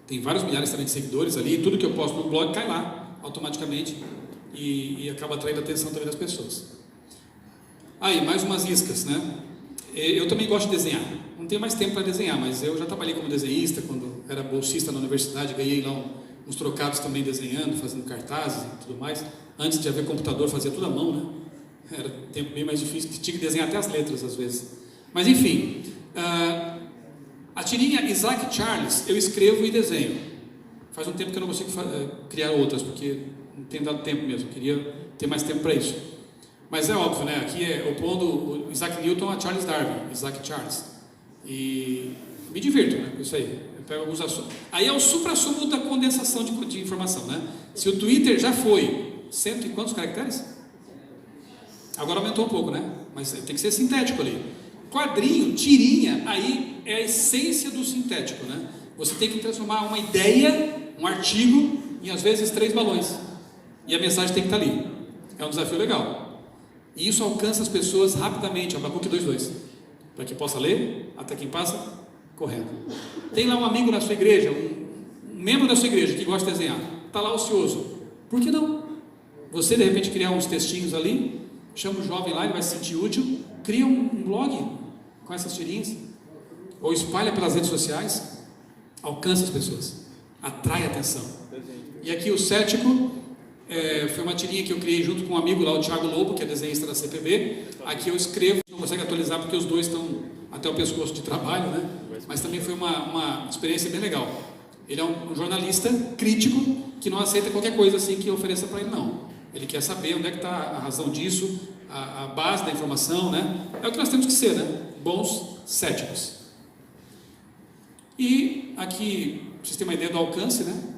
Tem vários milhares também de seguidores ali. Tudo que eu posto no blog cai lá automaticamente e acaba atraindo a atenção também das pessoas. Aí, mais umas iscas, né? Eu também gosto de desenhar. Não tenho mais tempo para desenhar, mas eu já trabalhei como desenhista quando era bolsista na universidade, ganhei lá uns trocados também desenhando, fazendo cartazes e tudo mais. Antes de haver computador, fazia tudo à mão, né? Era um tempo bem mais difícil, tinha que desenhar até as letras às vezes. Mas enfim, a tirinha Isaac Charles eu escrevo e desenho. Faz um tempo que eu não consigo criar outras, porque não tenho dado tempo mesmo, queria ter mais tempo para isso. Mas é óbvio, né? Aqui é opondo o Isaac Newton a Charles Darwin, Isaac Charles. E me divirto, né, com isso aí. Eu pego alguns assuntos. Aí é o supra-sumo da condensação de informação, né? Se o Twitter já foi cento e quantos caracteres? Agora aumentou um pouco, né? Mas tem que ser sintético ali. Quadrinho, tirinha, aí é a essência do sintético, né? Você tem que transformar uma ideia, um artigo, em às vezes 3 balões. E a mensagem tem que estar ali. É um desafio legal. E isso alcança as pessoas rapidamente, Abacuque 2:2. Para que possa ler, até quem passa, correndo. Tem lá um amigo na sua igreja, um membro da sua igreja que gosta de desenhar. Está lá ocioso. Por que não? Você de repente criar uns textinhos ali, chama o jovem lá, ele vai se sentir útil, cria um blog com essas tirinhas, ou espalha pelas redes sociais, alcança as pessoas, atrai atenção. E aqui o cético foi uma tirinha que eu criei junto com um amigo lá, o Thiago Lobo, que é desenhista da CPB. Aqui eu escrevo, não consegue atualizar porque os dois estão até o pescoço de trabalho, né? Mas também foi uma experiência bem legal. Ele é um jornalista crítico que não aceita qualquer coisa assim que ofereça para ele, não. Ele quer saber onde é que está a razão disso, a base da informação, né? É o que nós temos que ser, né? Bons céticos. E aqui, para vocês terem uma ideia do alcance, né?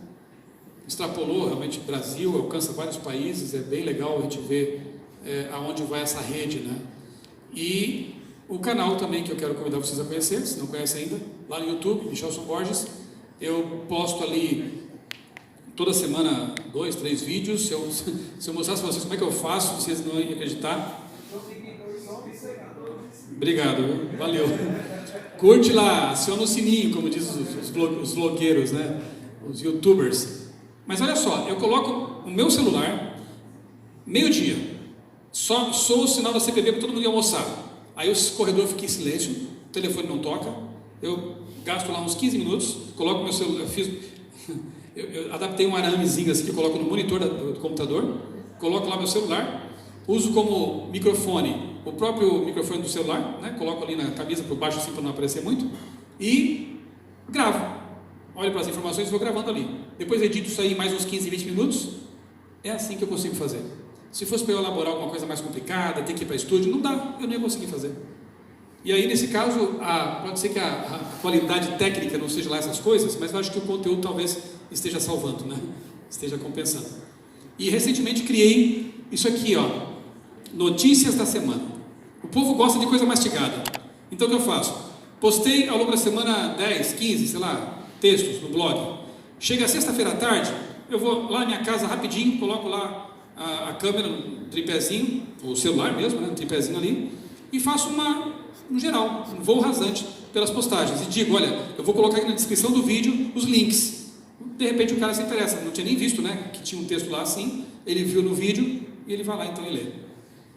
Extrapolou realmente o Brasil, alcança vários países, é bem legal a gente ver aonde vai essa rede, né? E o canal também que eu quero convidar vocês a conhecer, se não conhecem ainda, lá no YouTube, Michelson Borges, eu posto ali toda semana 2, 3 vídeos. Se eu mostrasse para vocês como é que eu faço, vocês não iam acreditar. Obrigado, valeu. Curte lá, aciona o sininho, como diz os blogueiros, né? Os youtubers. Mas olha só, eu coloco o meu celular, meio-dia, só sou o sinal da CPB para todo mundo ir almoçar. Aí o corredor fica em silêncio, o telefone não toca, eu gasto lá uns 15 minutos, coloco meu celular, eu adaptei um aramezinho assim que eu coloco no monitor do computador, coloco lá meu celular, uso como microfone o próprio microfone do celular, né? Coloco ali na camisa por baixo assim para não aparecer muito, e gravo. Olho para as informações e vou gravando ali. Depois edito isso aí mais uns 15, 20 minutos. É assim que eu consigo fazer. Se fosse para eu elaborar alguma coisa mais complicada, ter que ir para estúdio, não dá, eu não ia conseguir fazer. E aí, nesse caso, pode ser que a qualidade técnica não seja lá essas coisas, mas eu acho que o conteúdo talvez esteja salvando, né? Esteja compensando. E recentemente criei isso aqui, ó, notícias da semana. O povo gosta de coisa mastigada. Então o que eu faço? Postei ao longo da semana 10, 15, sei lá, textos no blog. Chega sexta-feira à tarde, eu vou lá na minha casa rapidinho, coloco lá a câmera no tripézinho, ou o celular mesmo, né, no tripézinho ali, e faço no geral, um voo rasante pelas postagens. E digo, olha, eu vou colocar aqui na descrição do vídeo os links. De repente o cara se interessa, não tinha nem visto, né, que tinha um texto lá assim, ele viu no vídeo e ele vai lá então e lê.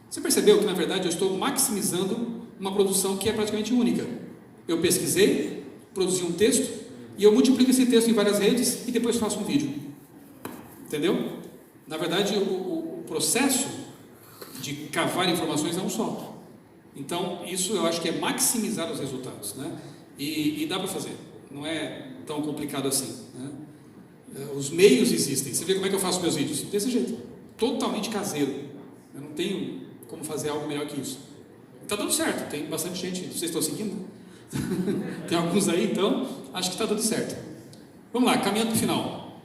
Você percebeu que na verdade eu estou maximizando uma produção que é praticamente única. Eu pesquisei, produzi um texto e eu multiplico esse texto em várias redes e depois faço um vídeo. Entendeu? Na verdade o processo de cavar informações é um só. Então isso eu acho que é maximizar os resultados, né? E dá para fazer, não é tão complicado assim, né? Os meios existem. Você vê como é que eu faço meus vídeos? Desse jeito, totalmente caseiro. Eu não tenho como fazer algo melhor que isso. Está dando certo, tem bastante gente. Vocês estão seguindo? Tem alguns aí, então acho que está dando certo. Vamos lá, caminhando para o final.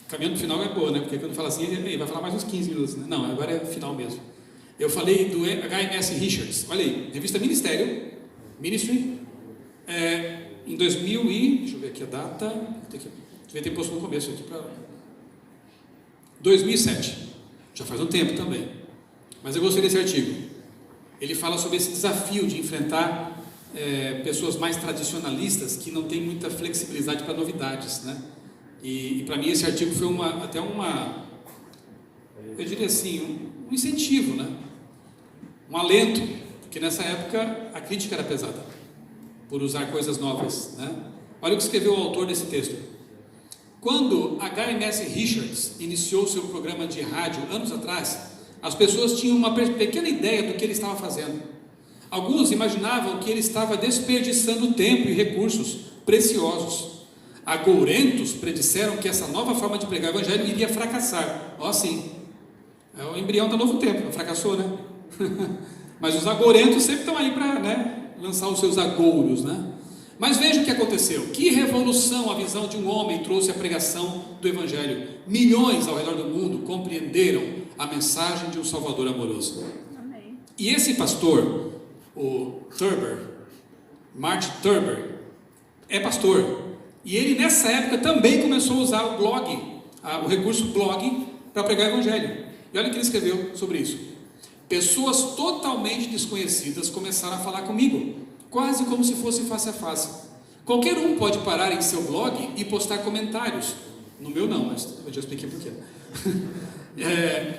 Caminhando para o final é boa, né? Porque quando fala assim, vai falar mais uns 15 minutos, né? Não, agora é final mesmo. Eu falei do HMS Richards. Olha aí, revista Ministry, em 2000 e... deixa eu ver aqui a data. Devia ter posto no começo aqui para 2007. Já faz um tempo também. Mas eu gostei desse artigo. Ele fala sobre esse desafio de enfrentar pessoas mais tradicionalistas que não têm muita flexibilidade para novidades, né? E para mim esse artigo foi eu diria assim, um incentivo, né? Um alento, porque nessa época a crítica era pesada por usar coisas novas, né? Olha o que escreveu o autor desse texto. Quando HMS Richards iniciou seu programa de rádio anos atrás, as pessoas tinham uma pequena ideia do que ele estava fazendo. Alguns imaginavam que ele estava desperdiçando tempo e recursos preciosos. Agourentos predisseram que essa nova forma de pregar o evangelho iria fracassar. Ó, sim, é o embrião do novo tempo, fracassou, né? Mas os agourentos sempre estão aí para, né, lançar os seus agouros, né? Mas veja o que aconteceu. Que revolução a visão de um homem trouxe à pregação do evangelho. Milhões ao redor do mundo compreenderam a mensagem de um Salvador amoroso. Amém. E esse pastor, o Martin Turber, é pastor. E ele nessa época também começou a usar o blog, o recurso blog, para pregar o evangelho. E olha o que ele escreveu sobre isso. Pessoas totalmente desconhecidas começaram a falar comigo, quase como se fosse face a face. Qualquer um pode parar em seu blog e postar comentários. No meu não, mas eu já expliquei por quê.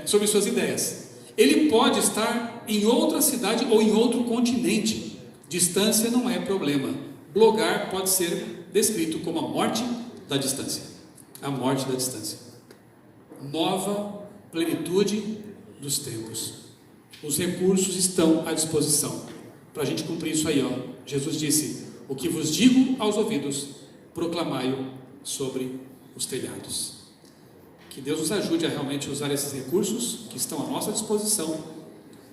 Sobre suas ideias. Ele pode estar em outra cidade ou em outro continente. Distância não é problema. Blogar pode ser descrito como a morte da distância. A morte da distância. Nova plenitude dos tempos. Os recursos estão à disposição para a gente cumprir isso aí, ó. Jesus disse: o que vos digo aos ouvidos, proclamai-o sobre os telhados. Que Deus nos ajude a realmente usar esses recursos que estão à nossa disposição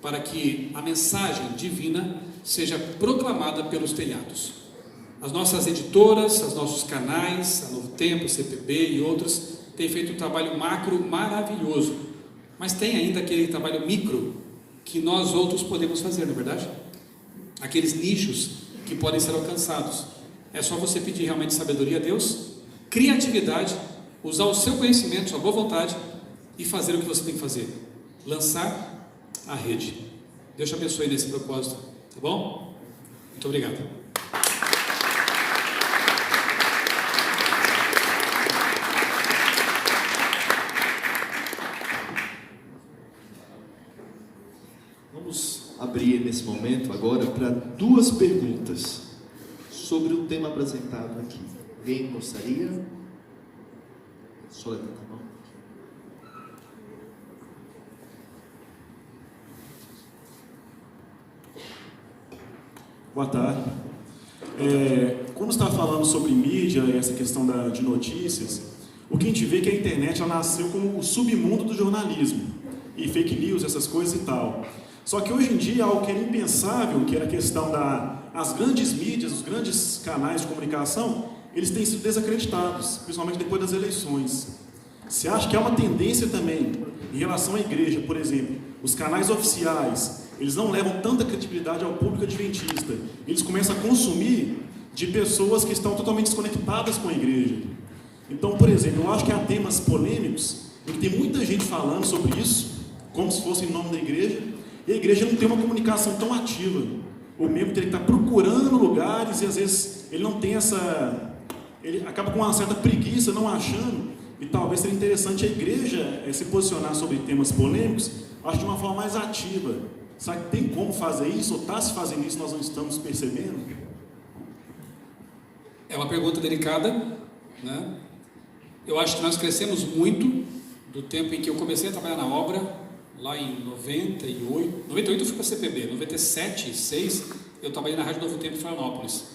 para que a mensagem divina seja proclamada pelos telhados. As nossas editoras, os nossos canais, a Novo Tempo, CPB e outros têm feito um trabalho macro maravilhoso, mas tem ainda aquele trabalho micro que nós outros podemos fazer, não é verdade? Aqueles nichos que podem ser alcançados. É só você pedir realmente sabedoria a Deus, criatividade, usar o seu conhecimento, sua boa vontade e fazer o que você tem que fazer. Lançar a rede. Deus te abençoe nesse propósito, tá bom? Muito obrigado. Vamos abrir nesse momento agora para duas perguntas sobre o tema apresentado aqui. Alguém gostaria? Só levanta a mão. Boa tarde. Quando você está falando sobre mídia e essa questão de notícias, o que a gente vê é que a internet ela nasceu como o submundo do jornalismo. e fake news, essas coisas e tal. Só que hoje em dia, algo que era impensável, que era a questão das grandes mídias, os grandes canais de comunicação, eles têm sido desacreditados, principalmente depois das eleições. Você acha que há uma tendência também, em relação à igreja, por exemplo, os canais oficiais, eles não levam tanta credibilidade ao público adventista, eles começam a consumir de pessoas que estão totalmente desconectadas com a igreja. Então, por exemplo, eu acho que há temas polêmicos, em que tem muita gente falando sobre isso, como se fosse em nome da igreja, e a igreja não tem uma comunicação tão ativa. O membro tem que estar procurando lugares e às vezes ele não tem ele acaba com uma certa preguiça, não achando, e talvez seria interessante a igreja se posicionar sobre temas polêmicos, acho de uma forma mais ativa. Será que tem como fazer isso, ou está se fazendo isso, nós não estamos percebendo? É uma pergunta delicada, né? Eu acho que nós crescemos muito do tempo em que eu comecei a trabalhar na obra, lá em 98 eu fui para a CPB, 97, 6, eu trabalhei na Rádio Novo Tempo em Florianópolis.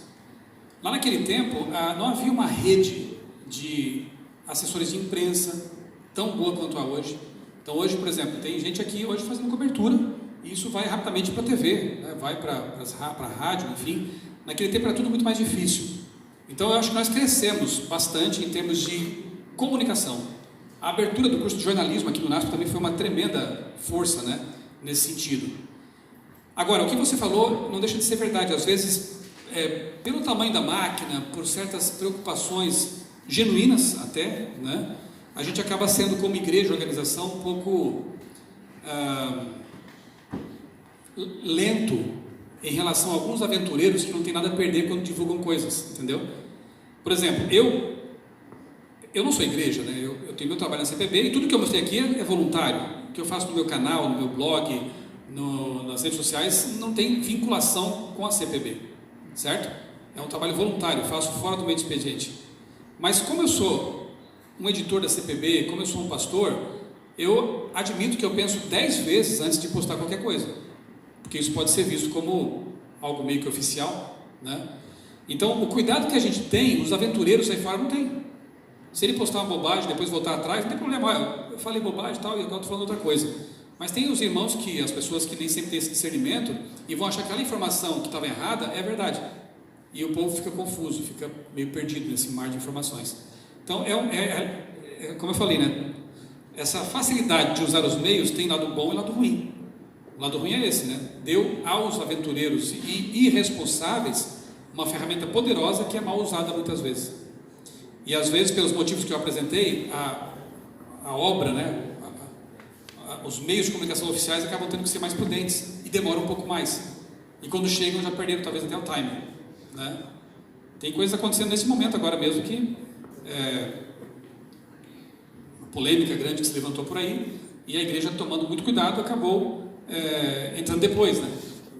Lá naquele tempo, não havia uma rede de assessores de imprensa tão boa quanto há hoje. Então hoje, por exemplo, tem gente aqui hoje fazendo cobertura, e isso vai rapidamente para a TV, né? Vai para a rádio, enfim. Naquele tempo era tudo muito mais difícil. Então eu acho que nós crescemos bastante em termos de comunicação. A abertura do curso de jornalismo aqui no NASP também foi uma tremenda força, né, nesse sentido. Agora, o que você falou não deixa de ser verdade. Às vezes, pelo tamanho da máquina, por certas preocupações genuínas até, né, a gente acaba sendo, como igreja, organização, um pouco lento em relação a alguns aventureiros que não tem nada a perder quando divulgam coisas, entendeu? Por exemplo, eu não sou igreja, né? Eu tenho meu trabalho na CPB e tudo que eu mostrei aqui é voluntário. O que eu faço no meu canal, no meu blog, nas redes sociais, não tem vinculação com a CPB, certo? É um trabalho voluntário, eu faço fora do meu expediente. Mas como eu sou um editor da CPB, como eu sou um pastor, eu admito que eu penso 10 vezes antes de postar qualquer coisa, porque isso pode ser visto como algo meio que oficial, né? Então, o cuidado que a gente tem, os aventureiros aí fora não tem. Se ele postar uma bobagem, depois voltar atrás, não tem problema. Eu falei bobagem e tal, e agora estou falando outra coisa. Mas tem os irmãos as pessoas que nem sempre têm esse discernimento e vão achar que aquela informação que estava errada é verdade. E o povo fica confuso, fica meio perdido nesse mar de informações. Então, como eu falei, né? Essa facilidade de usar os meios tem lado bom e lado ruim. O lado ruim é esse, né? Deu aos aventureiros e irresponsáveis uma ferramenta poderosa que é mal usada muitas vezes. E às vezes, pelos motivos que eu apresentei, a obra, né, os meios de comunicação oficiais acabam tendo que ser mais prudentes e demoram um pouco mais. E quando chegam já perderam talvez até o timing, né? Tem coisas acontecendo nesse momento agora mesmo que uma polêmica grande que se levantou por aí, e a igreja, tomando muito cuidado, acabou entrando depois, né?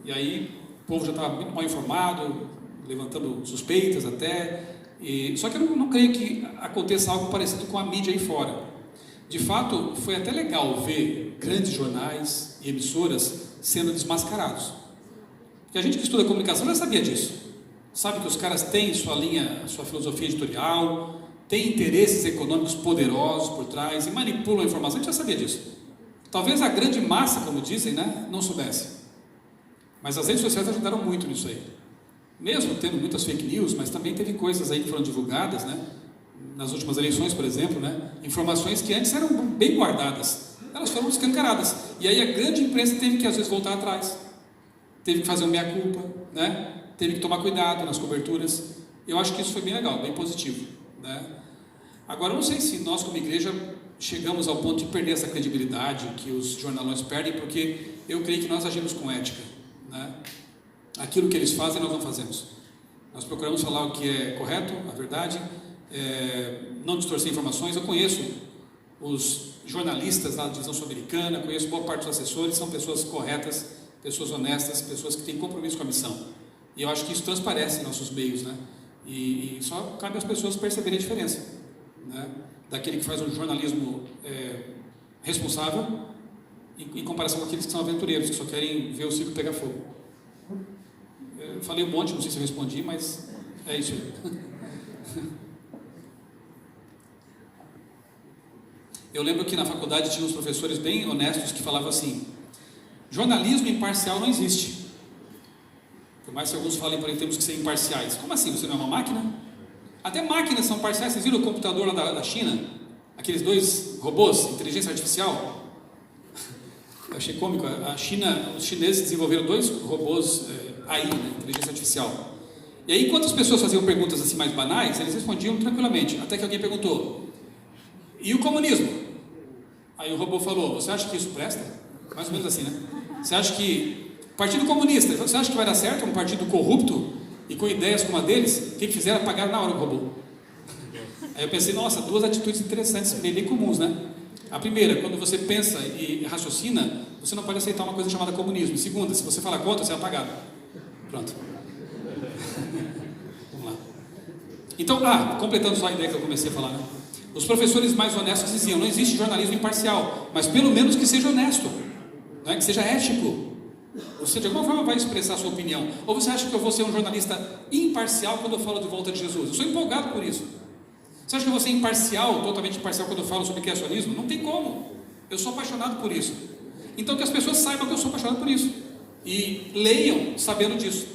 E aí o povo já estava muito mal informado, levantando suspeitas até. Só que eu não creio que aconteça algo parecido com a mídia aí fora. De fato, foi até legal ver grandes jornais e emissoras sendo desmascarados. Porque a gente que estuda comunicação já sabia disso. Sabe que os caras têm sua linha, sua filosofia editorial, têm interesses econômicos poderosos por trás e manipulam a informação. A gente já sabia disso. Talvez a grande massa, como dizem, né, não soubesse. Mas as redes sociais ajudaram muito nisso aí. Mesmo tendo muitas fake news, mas também teve coisas aí que foram divulgadas, né? Nas últimas eleições, por exemplo, né? Informações que antes eram bem guardadas, elas foram escancaradas. E aí a grande imprensa teve que às vezes voltar atrás, teve que fazer uma meia-culpa, né? Teve que tomar cuidado nas coberturas. Eu acho que isso foi bem legal, bem positivo, né? Agora, eu não sei se nós como igreja chegamos ao ponto de perder essa credibilidade que os jornalões perdem, porque eu creio que nós agimos com ética, né? Aquilo que eles fazem, nós não fazemos. Nós procuramos falar o que é correto, a verdade, não distorcer informações. Eu conheço os jornalistas da divisão sul-americana, conheço boa parte dos assessores, são pessoas corretas, pessoas honestas, pessoas que têm compromisso com a missão. E eu acho que isso transparece em nossos meios, né? E só cabe às pessoas perceberem a diferença, né? Daquele que faz um jornalismo responsável em comparação com aqueles que são aventureiros, que só querem ver o circo pegar fogo. Eu falei um monte, não sei se eu respondi, mas é isso aí. Eu lembro que na faculdade tinha uns professores bem honestos que falavam assim: jornalismo imparcial não existe. Por mais que alguns falem por aí, temos que ser imparciais. Como assim? Você não é uma máquina? Até máquinas são parciais. Vocês viram o computador lá da China? Aqueles 2 robôs, inteligência artificial? Eu achei cômico. A China, os chineses desenvolveram 2 robôs AI, né, inteligência artificial. E aí, quando as pessoas faziam perguntas assim mais banais, eles respondiam tranquilamente. Até que alguém perguntou: e o comunismo? Aí o robô falou: você acha que isso presta? Mais ou menos assim, né? Você acha que Partido Comunista, você acha que vai dar certo? Um partido corrupto e com ideias como a deles? O que fizeram? Apagaram na hora o robô. Aí eu pensei: nossa, 2 atitudes interessantes, bem comuns, né? A primeira, quando você pensa e raciocina, você não pode aceitar uma coisa chamada comunismo. E segunda, se você fala contra, você é apagado. Pronto. Vamos lá. Então, completando só a ideia que eu comecei a falar, né? Os professores mais honestos diziam: não existe jornalismo imparcial, mas pelo menos que seja honesto, né? Que seja ético. Você de alguma forma vai expressar a sua opinião. Ou você acha que eu vou ser um jornalista imparcial quando eu falo de volta de Jesus? Eu sou empolgado por isso. Você acha que eu vou ser imparcial, totalmente imparcial quando eu falo sobre criacionismo? Não tem como. Eu sou apaixonado por isso. Então que as pessoas saibam que eu sou apaixonado por isso. E leiam sabendo disso.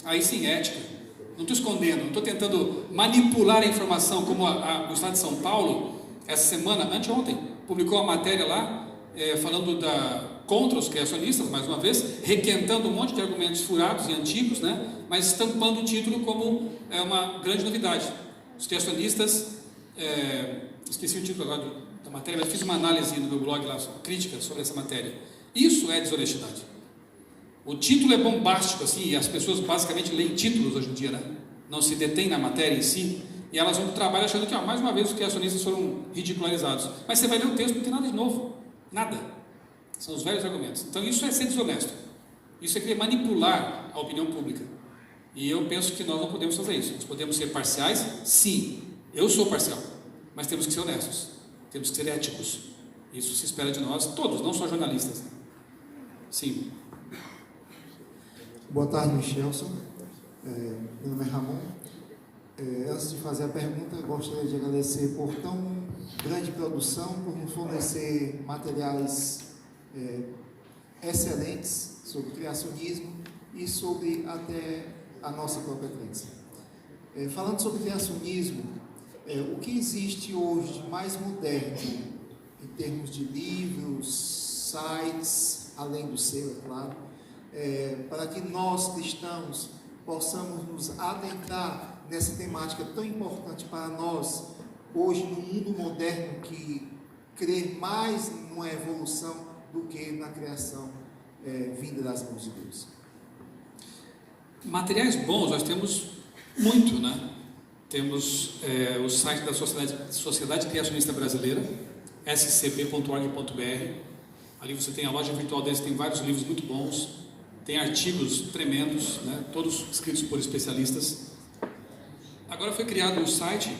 Aí sim, ética. Não estou escondendo, não estou tentando manipular a informação, como o Estado de São Paulo, essa semana, anteontem, publicou uma matéria lá, falando contra os criacionistas, mais uma vez, requentando um monte de argumentos furados e antigos, né? Mas estampando o título como uma grande novidade. Os criacionistas, esqueci o título agora da matéria, mas fiz uma análise no meu blog lá, crítica sobre essa matéria. Isso é desonestidade. O título é bombástico, assim, e as pessoas basicamente leem títulos hoje em dia, né? Não se detêm na matéria em si, e elas vão para o trabalho achando que, mais uma vez, os criacionistas foram ridicularizados. Mas você vai ler o texto, não tem nada de novo, nada. São os velhos argumentos. Então isso é ser desonesto. Isso é querer manipular a opinião pública. E eu penso que nós não podemos fazer isso. Nós podemos ser parciais? Sim, eu sou parcial. Mas temos que ser honestos. Temos que ser éticos. Isso se espera de nós, todos, não só jornalistas. Sim. Boa tarde, Michelson. Meu nome é Ramon. Antes de fazer a pergunta, eu gostaria de agradecer por tão grande produção, por nos fornecer materiais excelentes sobre criacionismo e sobre até a nossa própria crença. Falando sobre criacionismo, o que existe hoje de mais moderno em termos de livros, sites, além do seu, é claro, para que nós cristãos possamos nos adentrar nessa temática tão importante para nós hoje no mundo moderno, que crê mais numa evolução do que na criação vinda das mãos de Deus. Materiais bons nós temos muito, né? Temos o site da Sociedade Criacionista Brasileira, scp.org.br. Ali você tem a loja virtual deles, tem vários livros muito bons, tem artigos tremendos, né? Todos escritos por especialistas. Agora foi criado um site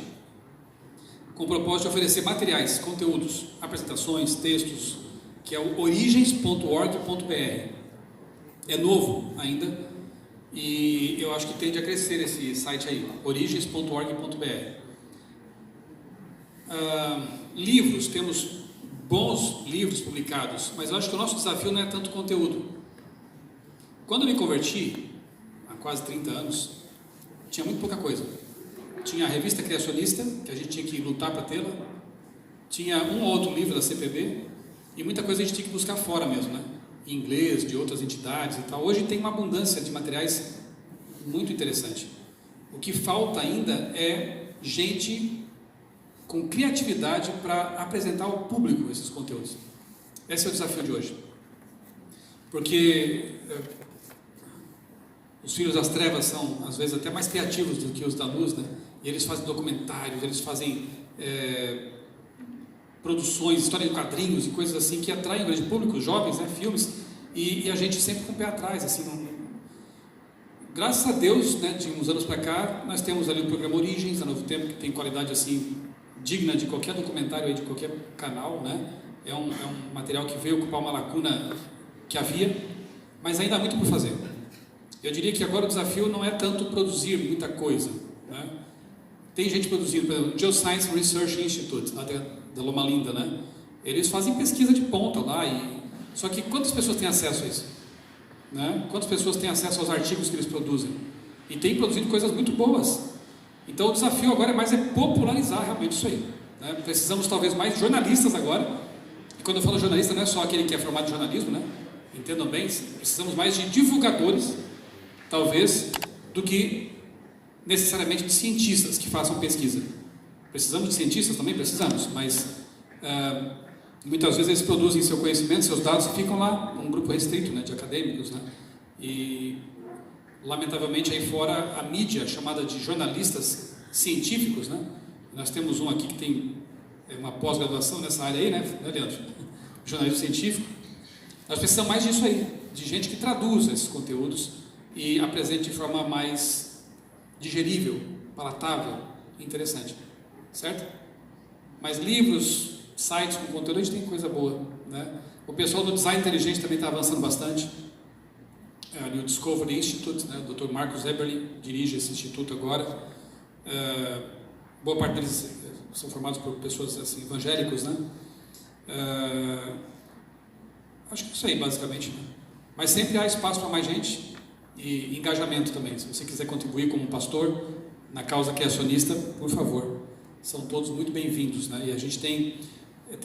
com o propósito de oferecer materiais, conteúdos, apresentações, textos, que é o origens.org.br. É novo ainda, e eu acho que tende a crescer esse site aí, origens.org.br. Livros, temos bons livros publicados, mas eu acho que o nosso desafio não é tanto conteúdo. Quando eu me converti, há quase 30 anos, tinha muito pouca coisa. Tinha a revista Criacionista, que a gente tinha que lutar para tê-la, tinha um ou outro livro da CPB, e muita coisa a gente tinha que buscar fora mesmo, né? Em inglês, de outras entidades e tal. Hoje tem uma abundância de materiais muito interessante. O que falta ainda é gente com criatividade para apresentar ao público esses conteúdos. Esse é o desafio de hoje. Porque os filhos das trevas são, às vezes, até mais criativos do que os da luz, né? E eles fazem documentários, eles fazem produções, histórias de quadrinhos e coisas assim que atraem o grande público, os jovens, né? Filmes, e a gente sempre com o pé atrás, assim, graças a Deus, né, de uns anos para cá, nós temos ali o programa Origens, da Novo Tempo, que tem qualidade assim, digna de qualquer documentário aí, de qualquer canal, né? É um material que veio ocupar uma lacuna que havia, mas ainda há muito por fazer. Eu diria que agora o desafio não é tanto produzir muita coisa, né? Tem gente produzindo, por exemplo, o Geoscience Research Institute, lá da Loma Linda, né? Eles fazem pesquisa de ponta lá, só que quantas pessoas têm acesso a isso? Né? Quantas pessoas têm acesso aos artigos que eles produzem? E têm produzido coisas muito boas. Então o desafio agora é popularizar realmente isso aí, né? Precisamos talvez mais jornalistas agora, e quando eu falo jornalista não é só aquele que é formado em jornalismo, né? Entendam bem, precisamos mais de divulgadores, talvez, do que necessariamente de cientistas que façam pesquisa. Precisamos de cientistas também? Precisamos, mas muitas vezes eles produzem seu conhecimento, seus dados e ficam lá, um grupo restrito, né, de acadêmicos, né? E lamentavelmente aí fora a mídia chamada de jornalistas científicos, né? Nós temos um aqui que tem uma pós-graduação nessa área aí, né, Leandro? Jornalismo científico. Nós precisamos mais disso aí, de gente que traduza esses conteúdos e apresente de forma mais digerível, palatável, interessante, certo? Mas livros, sites com conteúdo, a gente tem coisa boa, né? O pessoal do design inteligente também está avançando bastante. Ali o Discovery Institute, né? O Dr. Marcus Eberly dirige esse instituto agora. Boa parte deles são formados por pessoas assim, evangélicos, né? Acho que isso aí, basicamente, né? Mas sempre há espaço para mais gente e engajamento também. Se você quiser contribuir como pastor na causa criacionista, por favor, são todos muito bem-vindos, né? E a gente tem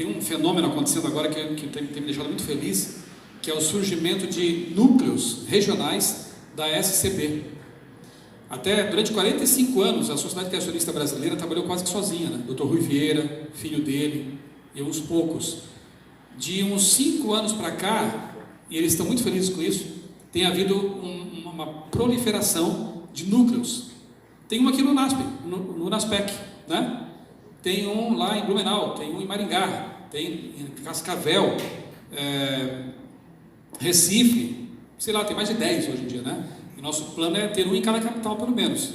um fenômeno acontecendo agora que tem me deixado muito feliz, que é o surgimento de núcleos regionais da SCB. Até durante 45 anos, a Sociedade Criacionista Brasileira trabalhou quase que sozinha, né? Dr. Rui Vieira, filho dele, e uns poucos. De uns 5 anos para cá, e eles estão muito felizes com isso, tem havido uma proliferação de núcleos. Tem um aqui no NASP, no NASPEC, né? Tem um lá em Blumenau, tem um em Maringá, tem em Cascavel, Recife, sei lá, tem mais de 10 hoje em dia, né? E nosso plano é ter um em cada capital, pelo menos.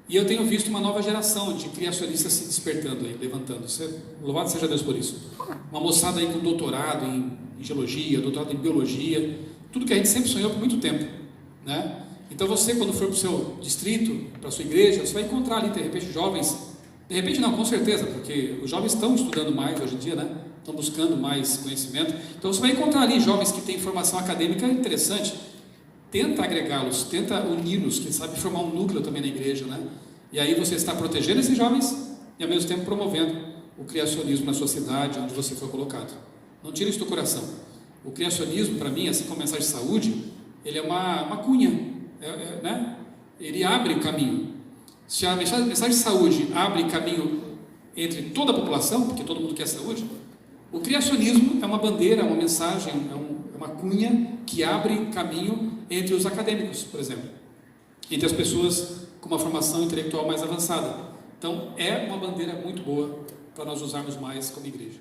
E eu tenho visto uma nova geração de criacionistas se despertando aí, levantando. Louvado seja Deus por isso. Uma moçada aí com doutorado em geologia, doutorado em biologia, tudo que a gente sempre sonhou por muito tempo, né? Então você, quando for para o seu distrito, para a sua igreja, você vai encontrar ali, de repente, jovens. De repente não, com certeza, porque os jovens estão estudando mais hoje em dia, né? Estão buscando mais conhecimento. Então você vai encontrar ali jovens que têm formação acadêmica interessante. Tenta agregá-los, tenta uni-los, quem sabe formar um núcleo também na igreja, né? E aí você está protegendo esses jovens e ao mesmo tempo promovendo o criacionismo na sua cidade, onde você foi colocado. Não tire isso do coração. O criacionismo, para mim, assim como a mensagem de saúde, ele é uma cunha, né? Ele abre o caminho. Se a mensagem de saúde abre caminho entre toda a população, porque todo mundo quer saúde, o criacionismo é uma bandeira, é uma mensagem, é uma cunha que abre caminho entre os acadêmicos, por exemplo, entre as pessoas com uma formação intelectual mais avançada. Então, é uma bandeira muito boa para nós usarmos mais como igreja.